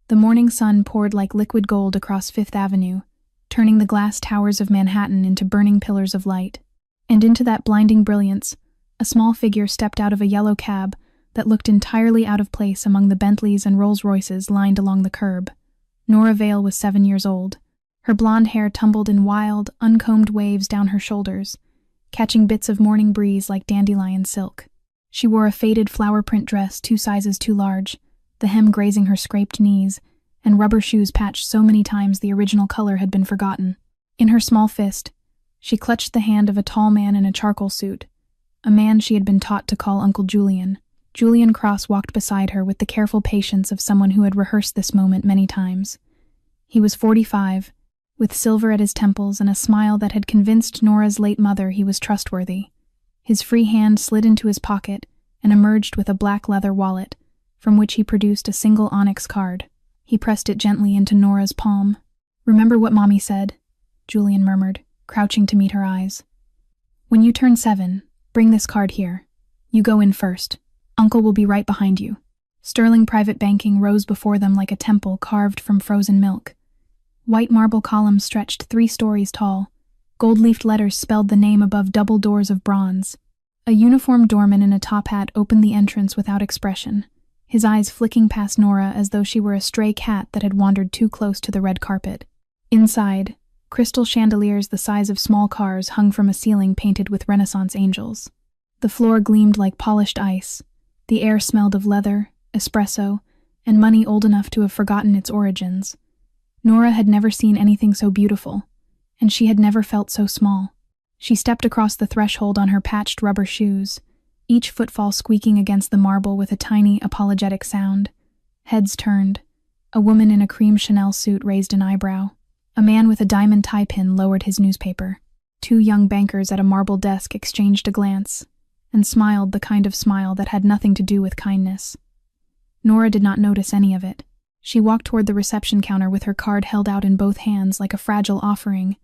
The morning sun poured like liquid gold across Fifth Avenue, turning the glass towers of Manhattan into burning pillars of light. And into that blinding brilliance, a small figure stepped out of a yellow cab that looked entirely out of place among the Bentleys and Rolls-Royces lined along the curb. Nora Vale was 7 years old. Her blonde hair tumbled in wild, uncombed waves down her shoulders, catching bits of morning breeze like dandelion silk. She wore a faded flower print dress 2 sizes too large, the hem grazing her scraped knees, and rubber shoes patched so many times the original color had been forgotten. In her small fist, she clutched the hand of a tall man in a charcoal suit, a man she had been taught to call Uncle Julian. Julian Cross walked beside her with the careful patience of someone who had rehearsed this moment many times. He was 45, with silver at his temples and a smile that had convinced Nora's late mother he was trustworthy. His free hand slid into his pocket and emerged with a black leather wallet, from which he produced a single onyx card. He pressed it gently into Nora's palm. "Remember what Mommy said," Julian murmured, crouching to meet her eyes. "When you turn 7, bring this card here. You go in first. Uncle will be right behind you." Sterling private banking rose before them like a temple carved from frozen milk. White marble columns stretched 3 stories tall. Gold-leafed letters spelled the name above double doors of bronze. A uniformed doorman in a top hat opened the entrance without expression, his eyes flicking past Nora as though she were a stray cat that had wandered too close to the red carpet. Inside, crystal chandeliers the size of small cars hung from a ceiling painted with Renaissance angels. The floor gleamed like polished ice. The air smelled of leather, espresso, and money old enough to have forgotten its origins. Nora had never seen anything so beautiful, and she had never felt so small. She stepped across the threshold on her patched rubber shoes, each footfall squeaking against the marble with a tiny, apologetic sound. Heads turned. A woman in a cream Chanel suit raised an eyebrow. A man with a diamond tie pin lowered his newspaper. 2 young bankers at a marble desk exchanged a glance, and smiled the kind of smile that had nothing to do with kindness. Nora did not notice any of it. She walked toward the reception counter with her card held out in both hands like a fragile offering,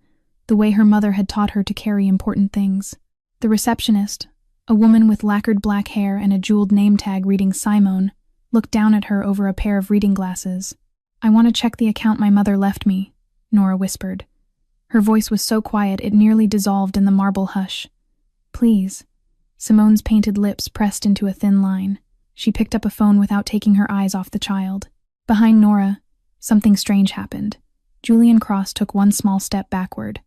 the way her mother had taught her to carry important things. The receptionist, a woman with lacquered black hair and a jeweled name tag reading Simone, looked down at her over a pair of reading glasses. "I want to check the account my mother left me," Nora whispered. Her voice was so quiet it nearly dissolved in the marble hush. "Please." Simone's painted lips pressed into a thin line. She picked up a phone without taking her eyes off the child. Behind Nora, something strange happened. Julian Cross took 1 small step backward,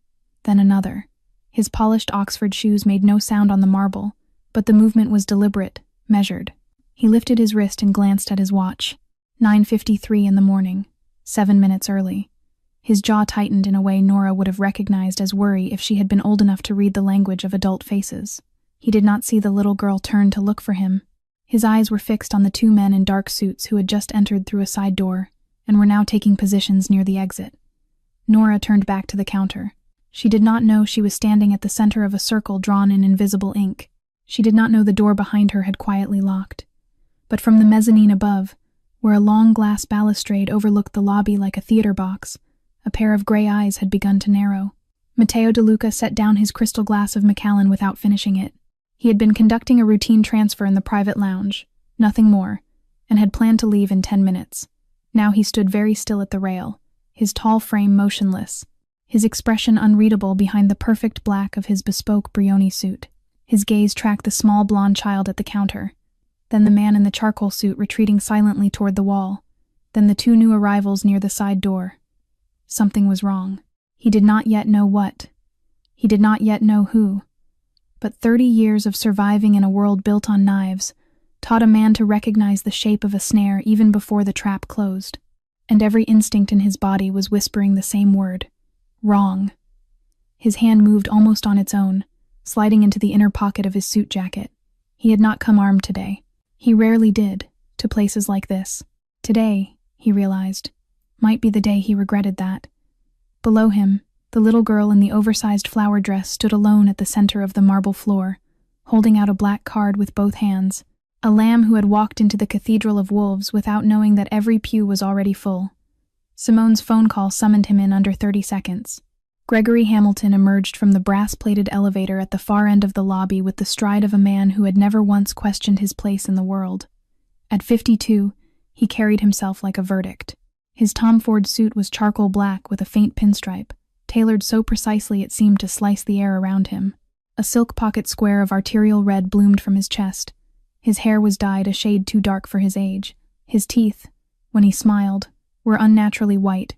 then another. His polished Oxford shoes made no sound on the marble, but the movement was deliberate, measured. He lifted his wrist and glanced at his watch. 9:53 in the morning, 7 minutes early. His jaw tightened in a way Nora would have recognized as worry if she had been old enough to read the language of adult faces. He did not see the little girl turn to look for him. His eyes were fixed on the 2 men in dark suits who had just entered through a side door and were now taking positions near the exit. Nora turned back to the counter. She did not know she was standing at the center of a circle drawn in invisible ink. She did not know the door behind her had quietly locked. But from the mezzanine above, where a long glass balustrade overlooked the lobby like a theater box, a pair of gray eyes had begun to narrow. Matteo De Luca set down his crystal glass of Macallan without finishing it. He had been conducting a routine transfer in the private lounge, nothing more, and had planned to leave in 10 minutes. Now he stood very still at the rail, his tall frame motionless, his expression unreadable behind the perfect black of his bespoke Brioni suit. His gaze tracked the small blonde child at the counter, then the man in the charcoal suit retreating silently toward the wall, then the 2 new arrivals near the side door. Something was wrong. He did not yet know what. He did not yet know who. But 30 years of surviving in a world built on knives taught a man to recognize the shape of a snare even before the trap closed, and every instinct in his body was whispering the same word: wrong. His hand moved almost on its own, sliding into the inner pocket of his suit jacket. He had not come armed today. He rarely did, to places like this. Today, he realized, might be the day he regretted that. Below him, the little girl in the oversized flower dress stood alone at the center of the marble floor, holding out a black card with both hands, a lamb who had walked into the Cathedral of Wolves without knowing that every pew was already full. Simone's phone call summoned him in under 30 seconds. Gregory Hamilton emerged from the brass-plated elevator at the far end of the lobby with the stride of a man who had never once questioned his place in the world. At 52, he carried himself like a verdict. His Tom Ford suit was charcoal black with a faint pinstripe, tailored so precisely it seemed to slice the air around him. A silk pocket square of arterial red bloomed from his chest. His hair was dyed a shade too dark for his age. His teeth, when he smiled, were unnaturally white,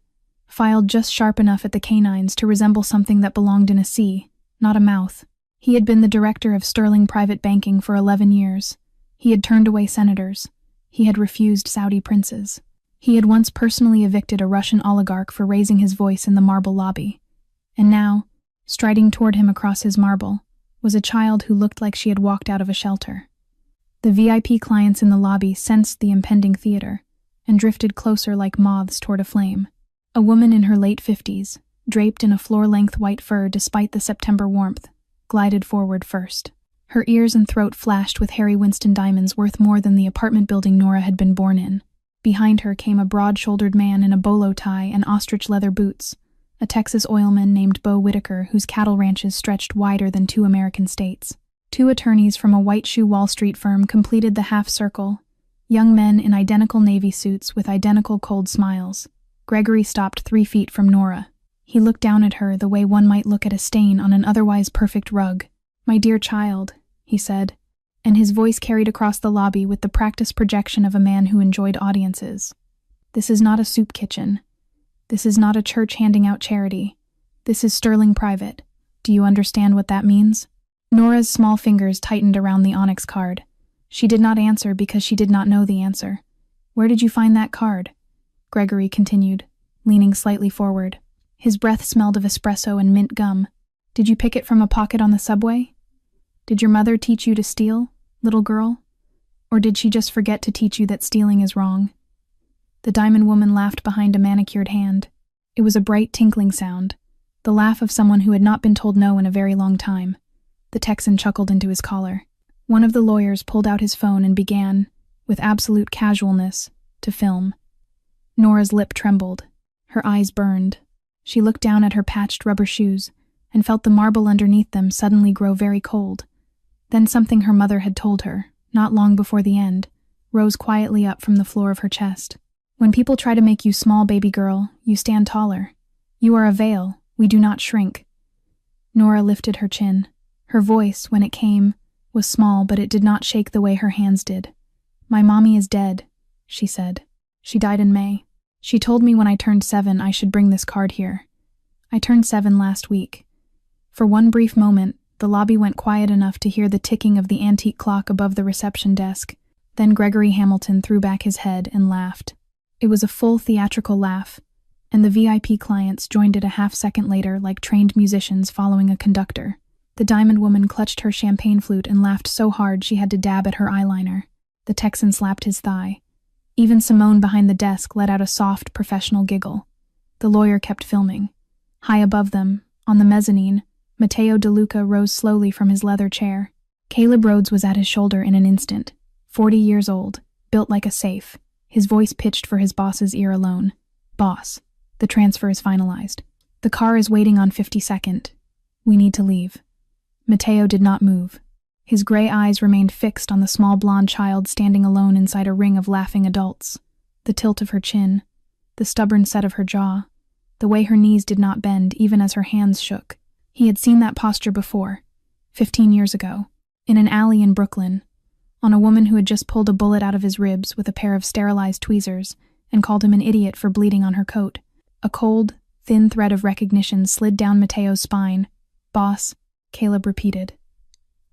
filed just sharp enough at the canines to resemble something that belonged in a sea, not a mouth. He had been the director of Sterling Private Banking for 11 years. He had turned away senators. He had refused Saudi princes. He had once personally evicted a Russian oligarch for raising his voice in the marble lobby. And now, striding toward him across his marble, was a child who looked like she had walked out of a shelter. The VIP clients in the lobby sensed the impending theater and drifted closer like moths toward a flame. A woman in her late 50s, draped in a floor-length white fur despite the September warmth, glided forward first. Her ears and throat flashed with Harry Winston diamonds worth more than the apartment building Nora had been born in. Behind her came a broad-shouldered man in a bolo tie and ostrich leather boots, a Texas oilman named Bo Whitaker whose cattle ranches stretched wider than 2 American states. 2 attorneys from a white-shoe Wall Street firm completed the half-circle, young men in identical navy suits with identical cold smiles. Gregory stopped 3 feet from Nora. He looked down at her the way one might look at a stain on an otherwise perfect rug. "My dear child," he said, and his voice carried across the lobby with the practiced projection of a man who enjoyed audiences. "This is not a soup kitchen. This is not a church handing out charity. This is Sterling Private. Do you understand what that means?" Nora's small fingers tightened around the onyx card. She did not answer because she did not know the answer. "Where did you find that card?" Gregory continued, leaning slightly forward. His breath smelled of espresso and mint gum. "Did you pick it from a pocket on the subway? Did your mother teach you to steal, little girl? Or did she just forget to teach you that stealing is wrong?" The diamond woman laughed behind a manicured hand. It was a bright tinkling sound, the laugh of someone who had not been told no in a very long time. The Texan chuckled into his collar. One of the lawyers pulled out his phone and began, with absolute casualness, to film. Nora's lip trembled. Her eyes burned. She looked down at her patched rubber shoes and felt the marble underneath them suddenly grow very cold. Then something her mother had told her, not long before the end, rose quietly up from the floor of her chest. "When people try to make you small, baby girl, you stand taller. You are a veil. We do not shrink." Nora lifted her chin. Her voice, when it came, was small, but it did not shake the way her hands did. "My mommy is dead," she said. "She died in May. She told me when I turned 7 I should bring this card here. I turned 7 last week." For one brief moment, the lobby went quiet enough to hear the ticking of the antique clock above the reception desk. Then Gregory Hamilton threw back his head and laughed. It was a full theatrical laugh, and the VIP clients joined it a half-second later like trained musicians following a conductor. The diamond woman clutched her champagne flute and laughed so hard she had to dab at her eyeliner. The Texan slapped his thigh. Even Simone behind the desk let out a soft, professional giggle. The lawyer kept filming. High above them, on the mezzanine, Matteo DeLuca rose slowly from his leather chair. Caleb Rhodes was at his shoulder in an instant. 40 years old, built like a safe, his voice pitched for his boss's ear alone. "Boss, the transfer is finalized. The car is waiting on 52nd. We need to leave." Matteo did not move. His gray eyes remained fixed on the small blonde child standing alone inside a ring of laughing adults. The tilt of her chin, the stubborn set of her jaw, the way her knees did not bend even as her hands shook. He had seen that posture before, 15 years ago, in an alley in Brooklyn, on a woman who had just pulled a bullet out of his ribs with a pair of sterilized tweezers and called him an idiot for bleeding on her coat. A cold, thin thread of recognition slid down Matteo's spine. "Boss," Caleb repeated.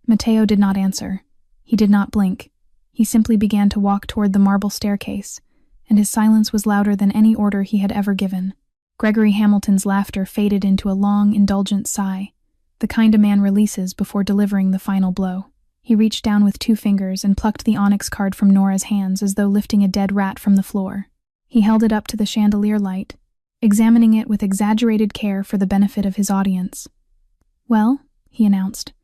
Matteo did not answer. He did not blink. He simply began to walk toward the marble staircase, and his silence was louder than any order he had ever given. Gregory Hamilton's laughter faded into a long, indulgent sigh, the kind a man releases before delivering the final blow. He reached down with 2 fingers and plucked the onyx card from Nora's hands as though lifting a dead rat from the floor. He held it up to the chandelier light, examining it with exaggerated care for the benefit of his audience. "Well," he announced,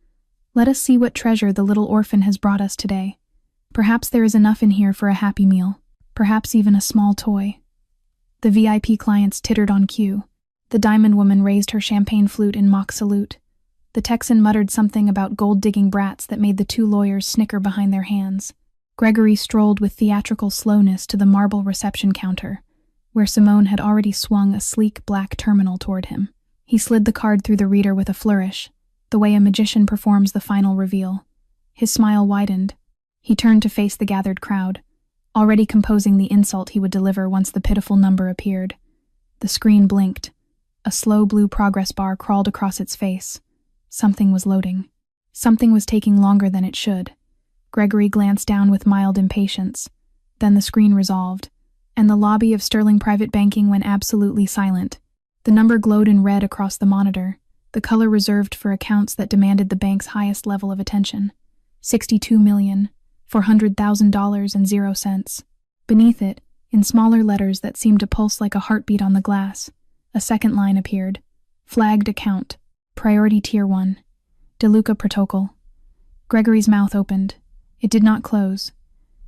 "let us see what treasure the little orphan has brought us today. Perhaps there is enough in here for a happy meal, perhaps even a small toy." The VIP clients tittered on cue. The diamond woman raised her champagne flute in mock salute. The Texan muttered something about gold-digging brats that made the 2 lawyers snicker behind their hands. Gregory strolled with theatrical slowness to the marble reception counter, where Simone had already swung a sleek black terminal toward him. He slid the card through the reader with a flourish, the way a magician performs the final reveal. His smile widened. He turned to face the gathered crowd, already composing the insult he would deliver once the pitiful number appeared. The screen blinked. A slow blue progress bar crawled across its face. Something was loading. Something was taking longer than it should. Gregory glanced down with mild impatience. Then the screen resolved, and the lobby of Sterling Private Banking went absolutely silent. The number glowed in red across the monitor, the color reserved for accounts that demanded the bank's highest level of attention. $62,400,000.00. Beneath it, in smaller letters that seemed to pulse like a heartbeat on the glass, a second line appeared. Flagged account. Priority Tier 1. DeLuca Protocol. Gregory's mouth opened. It did not close.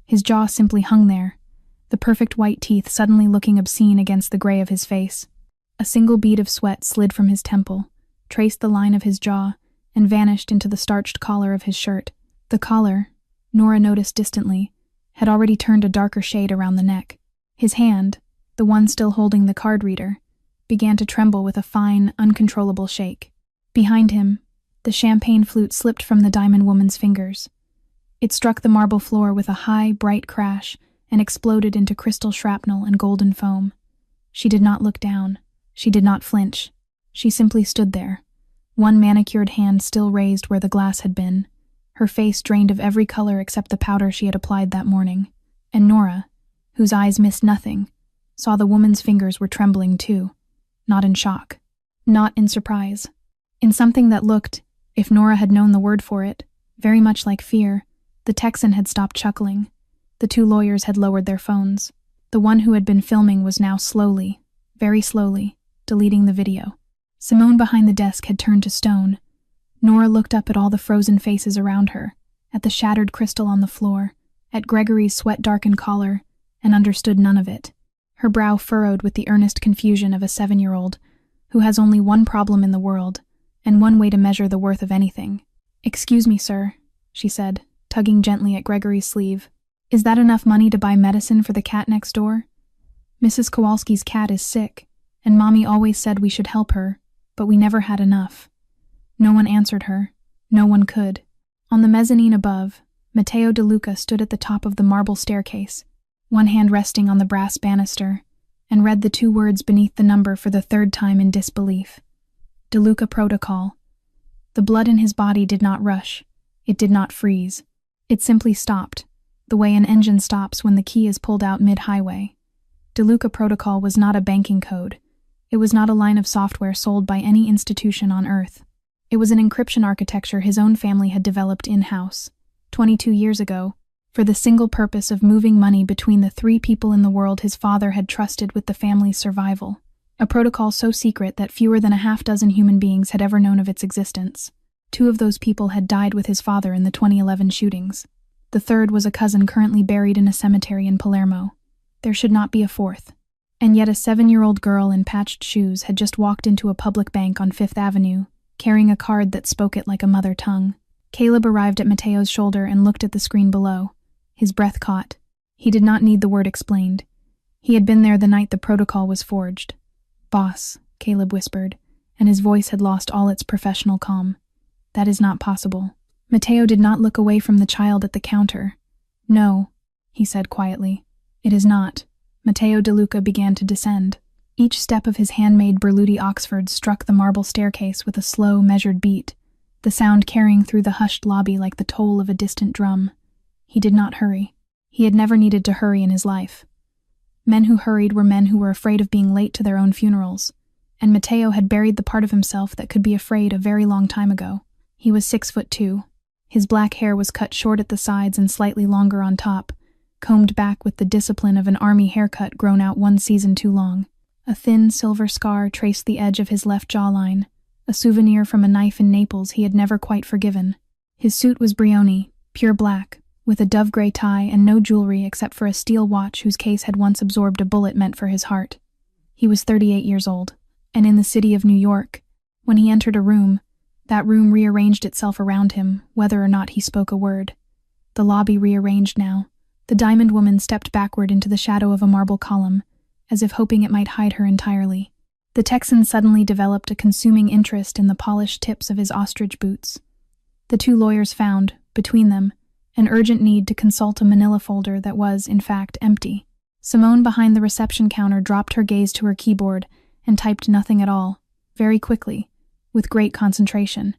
His jaw simply hung there, the perfect white teeth suddenly looking obscene against the gray of his face. A single bead of sweat slid from his temple, traced the line of his jaw, and vanished into the starched collar of his shirt. The collar, Nora noticed distantly, had already turned a darker shade around the neck. His hand, the one still holding the card reader, began to tremble with a fine, uncontrollable shake. Behind him, the champagne flute slipped from the diamond woman's fingers. It struck the marble floor with a high, bright crash and exploded into crystal shrapnel and golden foam. She did not look down. She did not flinch. She simply stood there, one manicured hand still raised where the glass had been, her face drained of every color except the powder she had applied that morning. And Nora, whose eyes missed nothing, saw the woman's fingers were trembling too, not in shock, not in surprise. In something that looked, if Nora had known the word for it, very much like fear, the Texan had stopped chuckling. The two lawyers had lowered their phones. The one who had been filming was now slowly, very slowly, deleting the video. Simone behind the desk had turned to stone. Nora looked up at all the frozen faces around her, at the shattered crystal on the floor, at Gregory's sweat-darkened collar, and understood none of it. Her brow furrowed with the earnest confusion of a 7-year-old who has only one problem in the world, and one way to measure the worth of anything. "Excuse me, sir," she said, tugging gently at Gregory's sleeve. "Is that enough money to buy medicine for the cat next door? Mrs. Kowalski's cat is sick, and Mommy always said we should help her, but we never had enough." No one answered her. No one could. On the mezzanine above, Matteo DeLuca stood at the top of the marble staircase, one hand resting on the brass banister, and read the two words beneath the number for the third time in disbelief. DeLuca Protocol. The blood in his body did not rush. It did not freeze. It simply stopped, the way an engine stops when the key is pulled out mid-highway. DeLuca Protocol was not a banking code. It was not a line of software sold by any institution on Earth. It was an encryption architecture his own family had developed in-house, 22 years ago, for the single purpose of moving money between the 3 people in the world his father had trusted with the family's survival. A protocol so secret that fewer than a half-dozen human beings had ever known of its existence. 2 of those people had died with his father in the 2011 shootings. The third was a cousin currently buried in a cemetery in Palermo. There should not be a fourth. And yet a 7-year-old girl in patched shoes had just walked into a public bank on 5th Avenue, carrying a card that spoke it like a mother tongue. Caleb arrived at Matteo's shoulder and looked at the screen below. His breath caught. He did not need the word explained. He had been there the night the protocol was forged. "Boss," Caleb whispered, and his voice had lost all its professional calm. "That is not possible." Matteo did not look away from the child at the counter. "No," he said quietly. "It is not." Matteo DeLuca began to descend. Each step of his handmade Berluti Oxford struck the marble staircase with a slow, measured beat, the sound carrying through the hushed lobby like the toll of a distant drum. He did not hurry. He had never needed to hurry in his life. Men who hurried were men who were afraid of being late to their own funerals, and Matteo had buried the part of himself that could be afraid a very long time ago. He was 6'2". His black hair was cut short at the sides and slightly longer on top, combed back with the discipline of an army haircut grown out one season too long. A thin silver scar traced the edge of his left jawline, a souvenir from a knife in Naples he had never quite forgiven. His suit was Brioni, pure black, with a dove-gray tie and no jewelry except for a steel watch whose case had once absorbed a bullet meant for his heart. He was 38 years old, and in the city of New York. When he entered a room, that room rearranged itself around him, whether or not he spoke a word. The lobby rearranged now. The diamond woman stepped backward into the shadow of a marble column, as if hoping it might hide her entirely. The Texan suddenly developed a consuming interest in the polished tips of his ostrich boots. The two lawyers found, between them, an urgent need to consult a manila folder that was, in fact, empty. Simone behind the reception counter dropped her gaze to her keyboard and typed nothing at all, very quickly, with great concentration.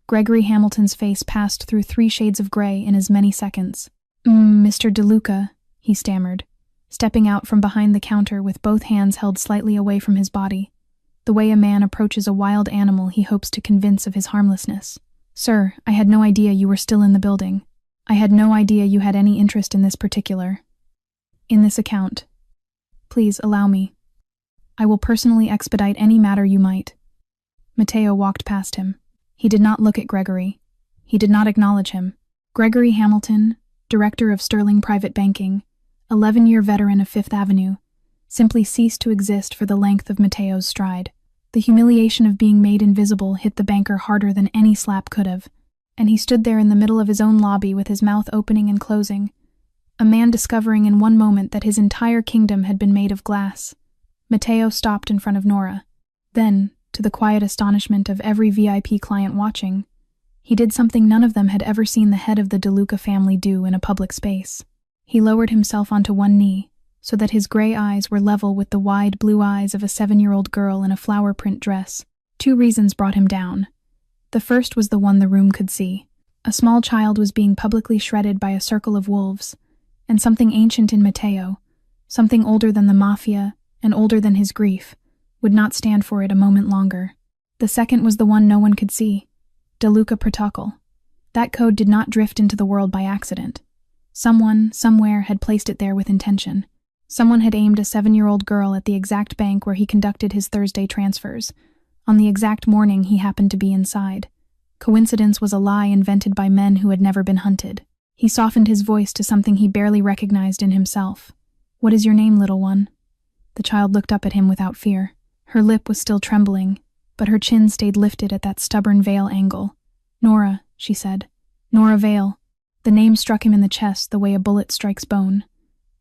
Gregory Hamilton's face passed through 3 shades of gray in as many seconds. Mr. DeLuca, he stammered, stepping out from behind the counter with both hands held slightly away from his body, the way a man approaches a wild animal he hopes to convince of his harmlessness. Sir, I had no idea you were still in the building. I had no idea you had any interest in this account. Please allow me. I will personally expedite any matter you might. Mateo walked past him. He did not look at Gregory. He did not acknowledge him. Gregory Hamilton, director of Sterling Private Banking, 11-year veteran of Fifth Avenue, simply ceased to exist for the length of Mateo's stride. The humiliation of being made invisible hit the banker harder than any slap could have, and he stood there in the middle of his own lobby with his mouth opening and closing, a man discovering in one moment that his entire kingdom had been made of glass. Mateo stopped in front of Nora. Then, to the quiet astonishment of every VIP client watching, he did something none of them had ever seen the head of the DeLuca family do in a public space. He lowered himself onto one knee, so that his gray eyes were level with the wide blue eyes of a 7-year-old girl in a flower print dress. 2 reasons brought him down. The first was the one the room could see. A small child was being publicly shredded by a circle of wolves, and something ancient in Mateo, something older than the Mafia and older than his grief, would not stand for it a moment longer. The second was the one no one could see. DeLuca Protocol. That code did not drift into the world by accident. Someone, somewhere, had placed it there with intention. Someone had aimed a 7-year-old girl at the exact bank where he conducted his Thursday transfers, on the exact morning he happened to be inside. Coincidence was a lie invented by men who had never been hunted. He softened his voice to something he barely recognized in himself. What is your name, little one? The child looked up at him without fear. Her lip was still trembling, but her chin stayed lifted at that stubborn Vale angle. Nora, she said. Nora Vale. The name struck him in the chest the way a bullet strikes bone.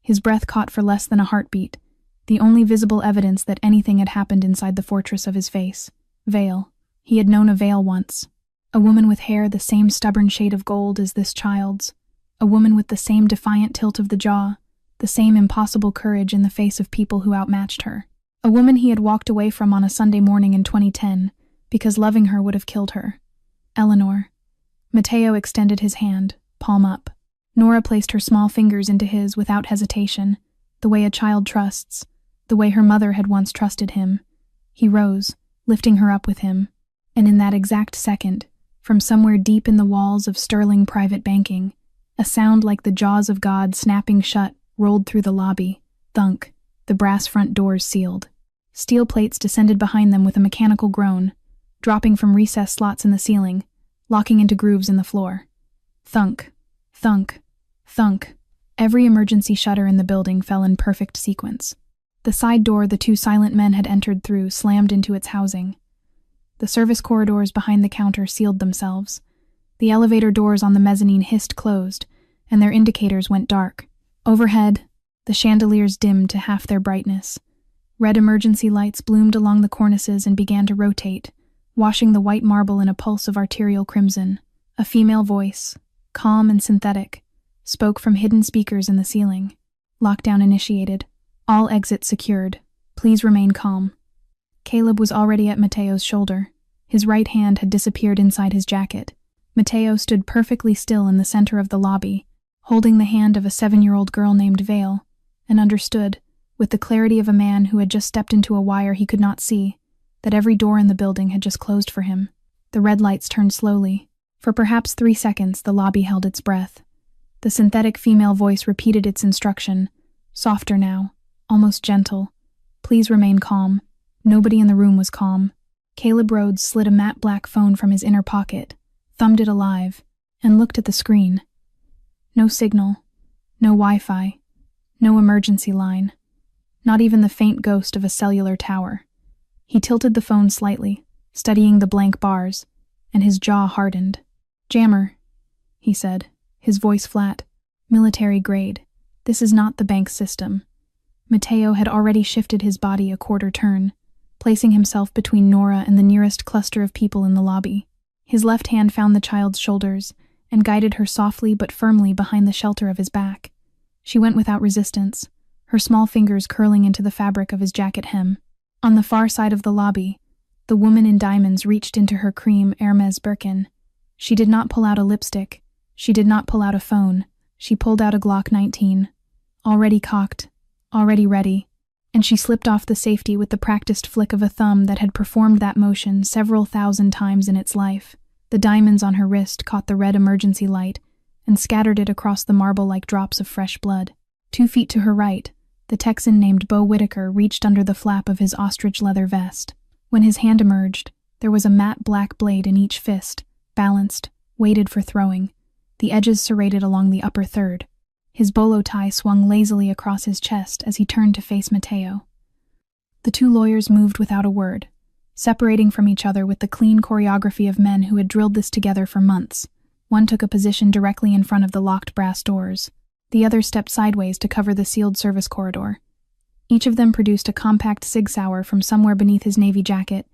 His breath caught for less than a heartbeat, the only visible evidence that anything had happened inside the fortress of his face. Vale. He had known a Vale once. A woman with hair the same stubborn shade of gold as this child's. A woman with the same defiant tilt of the jaw, the same impossible courage in the face of people who outmatched her. A woman he had walked away from on a Sunday morning in 2010, because loving her would have killed her. Eleanor. Mateo extended his hand, palm up. Nora placed her small fingers into his without hesitation, the way a child trusts, the way her mother had once trusted him. He rose, lifting her up with him, and in that exact second, from somewhere deep in the walls of Sterling Private Banking, a sound like the jaws of God snapping shut rolled through the lobby. Thunk. The brass front doors sealed. Steel plates descended behind them with a mechanical groan, dropping from recessed slots in the ceiling, locking into grooves in the floor. Thunk. Thunk. Thunk. Every emergency shutter in the building fell in perfect sequence. The side door the 2 silent men had entered through slammed into its housing. The service corridors behind the counter sealed themselves. The elevator doors on the mezzanine hissed closed, and their indicators went dark. Overhead, the chandeliers dimmed to half their brightness. Red emergency lights bloomed along the cornices and began to rotate, washing the white marble in a pulse of arterial crimson. A female voice, calm and synthetic, spoke from hidden speakers in the ceiling. Lockdown initiated. All exits secured. Please remain calm. Caleb was already at Mateo's shoulder. His right hand had disappeared inside his jacket. Mateo stood perfectly still in the center of the lobby, holding the hand of a 7-year-old girl named Vale, and understood, with the clarity of a man who had just stepped into a wire he could not see, that every door in the building had just closed for him. The red lights turned slowly. For perhaps 3 seconds, the lobby held its breath. The synthetic female voice repeated its instruction, softer now, almost gentle. Please remain calm. Nobody in the room was calm. Caleb Rhodes slid a matte black phone from his inner pocket, thumbed it alive, and looked at the screen. No signal, no Wi-Fi, no emergency line, not even the faint ghost of a cellular tower. He tilted the phone slightly, studying the blank bars, and his jaw hardened. Jammer, he said, his voice flat. Military grade. This is not the bank system. Mateo had already shifted his body a quarter turn, placing himself between Nora and the nearest cluster of people in the lobby. His left hand found the child's shoulders and guided her softly but firmly behind the shelter of his back. She went without resistance, her small fingers curling into the fabric of his jacket hem. On the far side of the lobby, the woman in diamonds reached into her cream Hermes Birkin. She did not pull out a lipstick. She did not pull out a phone. She pulled out a Glock 19. Already cocked, already ready, and she slipped off the safety with the practiced flick of a thumb that had performed that motion several thousand times in its life. The diamonds on her wrist caught the red emergency light and scattered it across the marble like drops of fresh blood. 2 feet to her right, the Texan named Bo Whitaker reached under the flap of his ostrich leather vest. When his hand emerged, there was a matte black blade in each fist, balanced, weighted for throwing, the edges serrated along the upper third. His bolo tie swung lazily across his chest as he turned to face Mateo. The two lawyers moved without a word, separating from each other with the clean choreography of men who had drilled this together for months. One took a position directly in front of the locked brass doors. The other stepped sideways to cover the sealed service corridor. Each of them produced a compact Sig Sauer from somewhere beneath his navy jacket,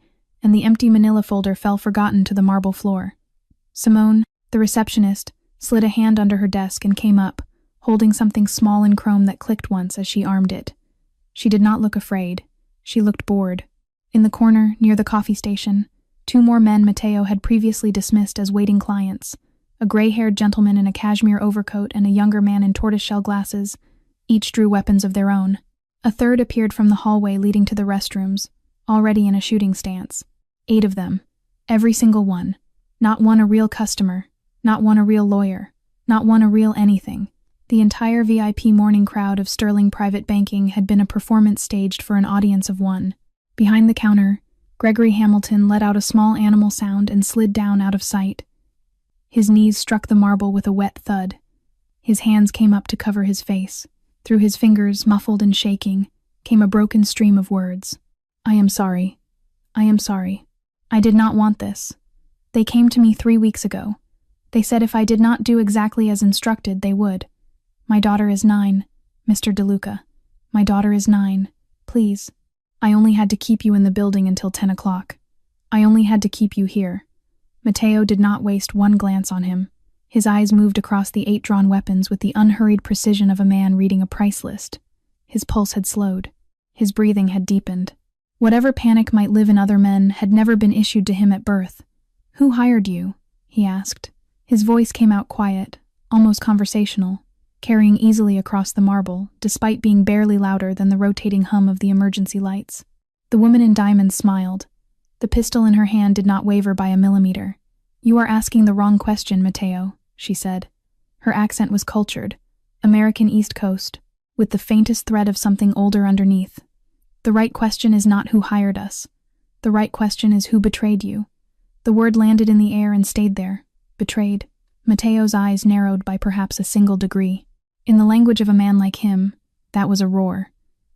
and the empty manila folder fell forgotten to the marble floor. Simone, the receptionist, slid a hand under her desk and came up, holding something small in chrome that clicked once as she armed it. She did not look afraid. She looked bored. In the corner, near the coffee station, 2 more men Mateo had previously dismissed as waiting clients, a gray-haired gentleman in a cashmere overcoat and a younger man in tortoiseshell glasses. Each drew weapons of their own. A third appeared from the hallway leading to the restrooms, already in a shooting stance. 8 of them. Every single one. Not one a real customer. Not one a real lawyer. Not one a real anything. The entire VIP morning crowd of Sterling Private Banking had been a performance staged for an audience of one. Behind the counter, Gregory Hamilton let out a small animal sound and slid down out of sight. His knees struck the marble with a wet thud. His hands came up to cover his face. Through his fingers, muffled and shaking, came a broken stream of words. I am sorry. I am sorry. I did not want this. They came to me 3 weeks ago. They said if I did not do exactly as instructed, they would. My daughter is 9, Mr. DeLuca. My daughter is 9. Please. I only had to keep you in the building until 10 o'clock. I only had to keep you here. Mateo did not waste one glance on him. His eyes moved across the 8 drawn weapons with the unhurried precision of a man reading a price list. His pulse had slowed. His breathing had deepened. Whatever panic might live in other men had never been issued to him at birth. Who hired you? He asked. His voice came out quiet, almost conversational, carrying easily across the marble, despite being barely louder than the rotating hum of the emergency lights. The woman in diamonds smiled. The pistol in her hand did not waver by a millimeter. You are asking the wrong question, Mateo, she said. Her accent was cultured, American East Coast, with the faintest thread of something older underneath. The right question is not who hired us. The right question is who betrayed you. The word landed in the air and stayed there. Betrayed. Mateo's eyes narrowed by perhaps a single degree. In the language of a man like him, that was a roar.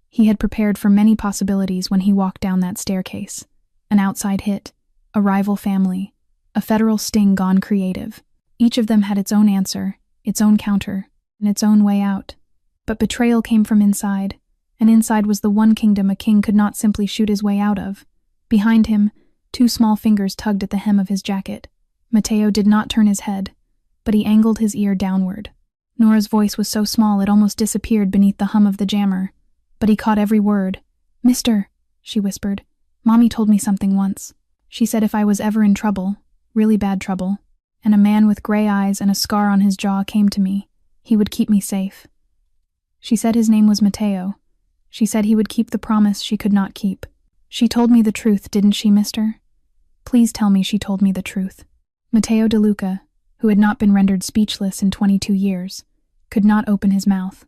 He had prepared for many possibilities when he walked down that staircase. An outside hit, a rival family, a federal sting gone creative. Each of them had its own answer, its own counter, and its own way out. But betrayal came from inside, and inside was the one kingdom a king could not simply shoot his way out of. Behind him, 2 small fingers tugged at the hem of his jacket. Mateo did not turn his head, but he angled his ear downward. Nora's voice was so small it almost disappeared beneath the hum of the jammer, but he caught every word. Mister, she whispered, Mommy told me something once. She said if I was ever in trouble, really bad trouble, and a man with gray eyes and a scar on his jaw came to me, he would keep me safe. She said his name was Mateo. She said he would keep the promise she could not keep. She told me the truth, didn't she, mister? Please tell me she told me the truth. Mateo DeLuca, who had not been rendered speechless in 22 years, could not open his mouth.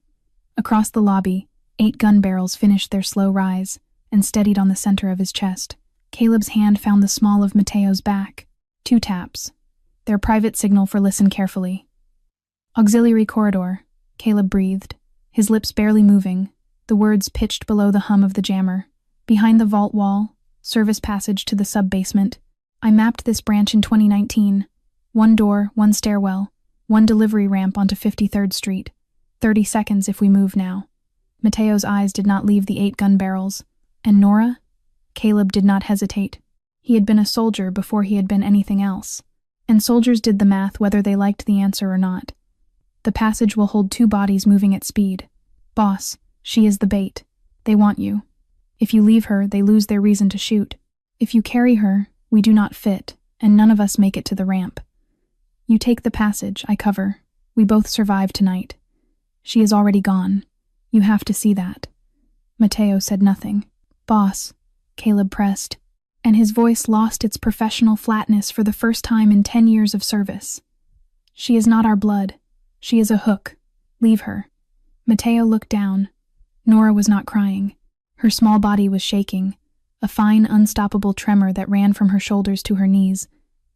Across the lobby, 8 gun barrels finished their slow rise and steadied on the center of his chest. Caleb's hand found the small of Mateo's back. 2 taps. Their private signal for listen carefully. Auxiliary corridor, Caleb breathed, his lips barely moving, the words pitched below the hum of the jammer. Behind the vault wall, service passage to the sub-basement. I mapped this branch in 2019. 1 door, 1 stairwell, 1 delivery ramp onto 53rd Street. 30 seconds if we move now. Mateo's eyes did not leave the 8 gun barrels. And Nora? Caleb did not hesitate. He had been a soldier before he had been anything else. And soldiers did the math whether they liked the answer or not. The passage will hold 2 bodies moving at speed. Boss, she is the bait. They want you. If you leave her, they lose their reason to shoot. If you carry her, we do not fit, and none of us make it to the ramp. You take the passage, I cover. We both survive tonight. She is already gone. You have to see that. Mateo said nothing. Boss, Caleb pressed, and his voice lost its professional flatness for the first time in 10 years of service. She is not our blood. She is a hook. Leave her. Mateo looked down. Nora was not crying. Her small body was shaking, a fine, unstoppable tremor that ran from her shoulders to her knees,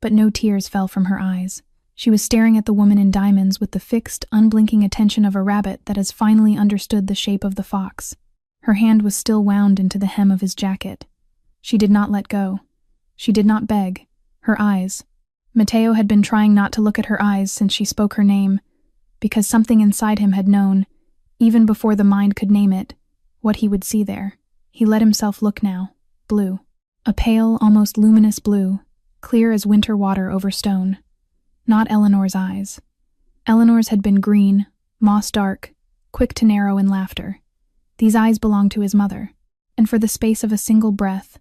but no tears fell from her eyes. She was staring at the woman in diamonds with the fixed, unblinking attention of a rabbit that has finally understood the shape of the fox. Her hand was still wound into the hem of his jacket. She did not let go. She did not beg. Her eyes. Mateo had been trying not to look at her eyes since she spoke her name, because something inside him had known, even before the mind could name it, what he would see there. He let himself look now. Blue. A pale, almost luminous blue, clear as winter water over stone. Not Eleanor's eyes. Eleanor's had been green, moss-dark, quick to narrow in laughter. These eyes belonged to his mother, and for the space of a single breath,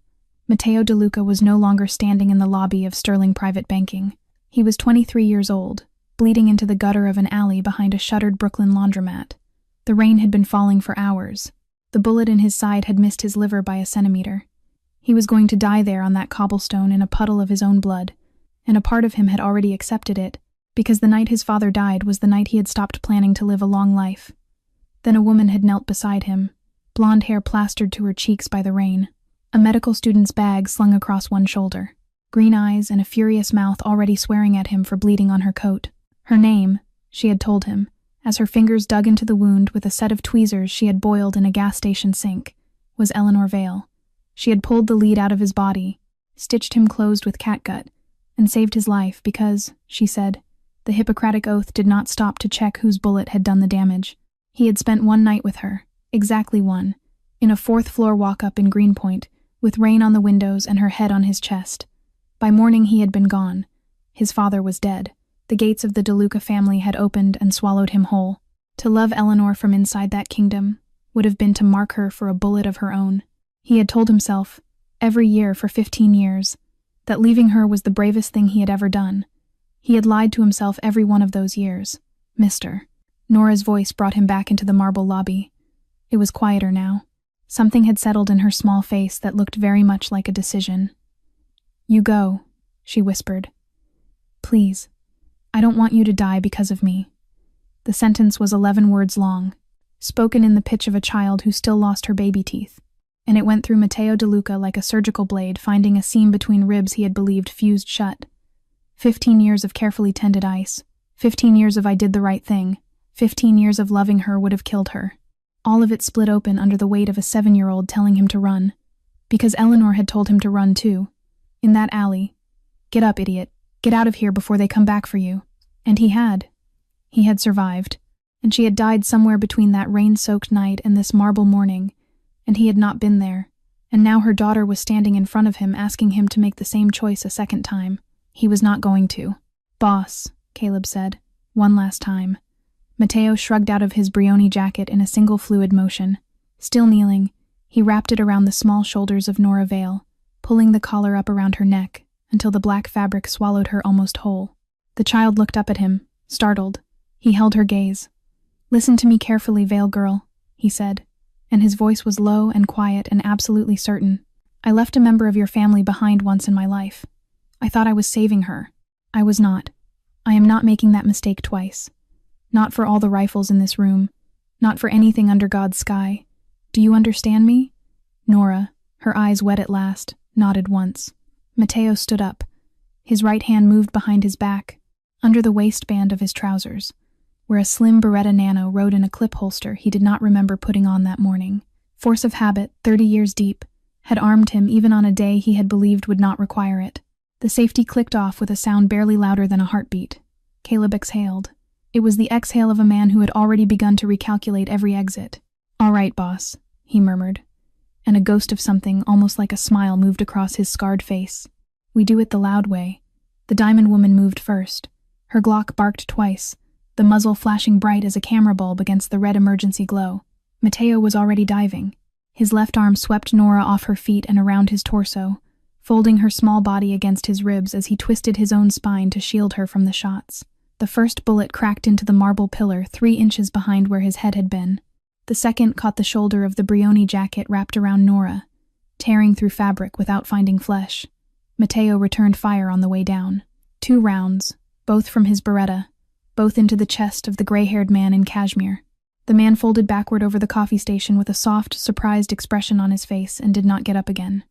Mateo DeLuca was no longer standing in the lobby of Sterling Private Banking. He was 23 years old, bleeding into the gutter of an alley behind a shuttered Brooklyn laundromat. The rain had been falling for hours. The bullet in his side had missed his liver by a centimeter. He was going to die there on that cobblestone in a puddle of his own blood, and a part of him had already accepted it, because the night his father died was the night he had stopped planning to live a long life. Then a woman had knelt beside him, blonde hair plastered to her cheeks by the rain, a medical student's bag slung across one shoulder, green eyes and a furious mouth already swearing at him for bleeding on her coat. Her name, she had told him, as her fingers dug into the wound with a set of tweezers she had boiled in a gas station sink, was Eleanor Vale. She had pulled the lead out of his body, stitched him closed with catgut, and saved his life because, she said, the Hippocratic oath did not stop to check whose bullet had done the damage. He had spent one night with her, exactly one, in a 4th-floor walk-up in Greenpoint, with rain on the windows and her head on his chest. By morning he had been gone. His father was dead. The gates of the DeLuca family had opened and swallowed him whole. To love Eleanor from inside that kingdom would have been to mark her for a bullet of her own. He had told himself, every year for 15 years, that leaving her was the bravest thing he had ever done. He had lied to himself every one of those years. Mister. Nora's voice brought him back into the marble lobby. It was quieter now. Something had settled in her small face that looked very much like a decision. You go, she whispered. Please. I don't want you to die because of me. The sentence was 11 words long, spoken in the pitch of a child who still lost her baby teeth, and it went through Mateo DeLuca like a surgical blade finding a seam between ribs he had believed fused shut. 15 years of carefully tended ice, 15 years of I did the right thing, 15 years of loving her would have killed her. All of it split open under the weight of a 7-year-old telling him to run, because Eleanor had told him to run too, in that alley. Get up, idiot. Get out of here before they come back for you. And he had. He had survived, and she had died somewhere between that rain-soaked night and this marble morning, and he had not been there, and now her daughter was standing in front of him asking him to make the same choice a second time. He was not going to. Boss, Caleb said, one last time. Mateo shrugged out of his Brioni jacket in a single fluid motion. Still kneeling, he wrapped it around the small shoulders of Nora Vale, pulling the collar up around her neck until the black fabric swallowed her almost whole. The child looked up at him, startled. He held her gaze. Listen to me carefully, Vale girl, he said, and his voice was low and quiet and absolutely certain. I left a member of your family behind once in my life. I thought I was saving her. I was not. I am not making that mistake twice. Not for all the rifles in this room. Not for anything under God's sky. Do you understand me? Nora, her eyes wet at last, nodded once. Mateo stood up. His right hand moved behind his back, under the waistband of his trousers, where a slim Beretta Nano rode in a clip holster he did not remember putting on that morning. Force of habit, 30 years deep, had armed him even on a day he had believed would not require it. The safety clicked off with a sound barely louder than a heartbeat. Caleb exhaled. It was the exhale of a man who had already begun to recalculate every exit. All right, boss, he murmured, and a ghost of something almost like a smile moved across his scarred face. We do it the loud way. The diamond woman moved first. Her Glock barked twice, the muzzle flashing bright as a camera bulb against the red emergency glow. Mateo was already diving. His left arm swept Nora off her feet and around his torso, folding her small body against his ribs as he twisted his own spine to shield her from the shots. The first bullet cracked into the marble pillar 3 inches behind where his head had been. The second caught the shoulder of the Brioni jacket wrapped around Nora, tearing through fabric without finding flesh. Mateo returned fire on the way down. 2 rounds, both from his Beretta, both into the chest of the gray-haired man in cashmere. The man folded backward over the coffee station with a soft, surprised expression on his face and did not get up again.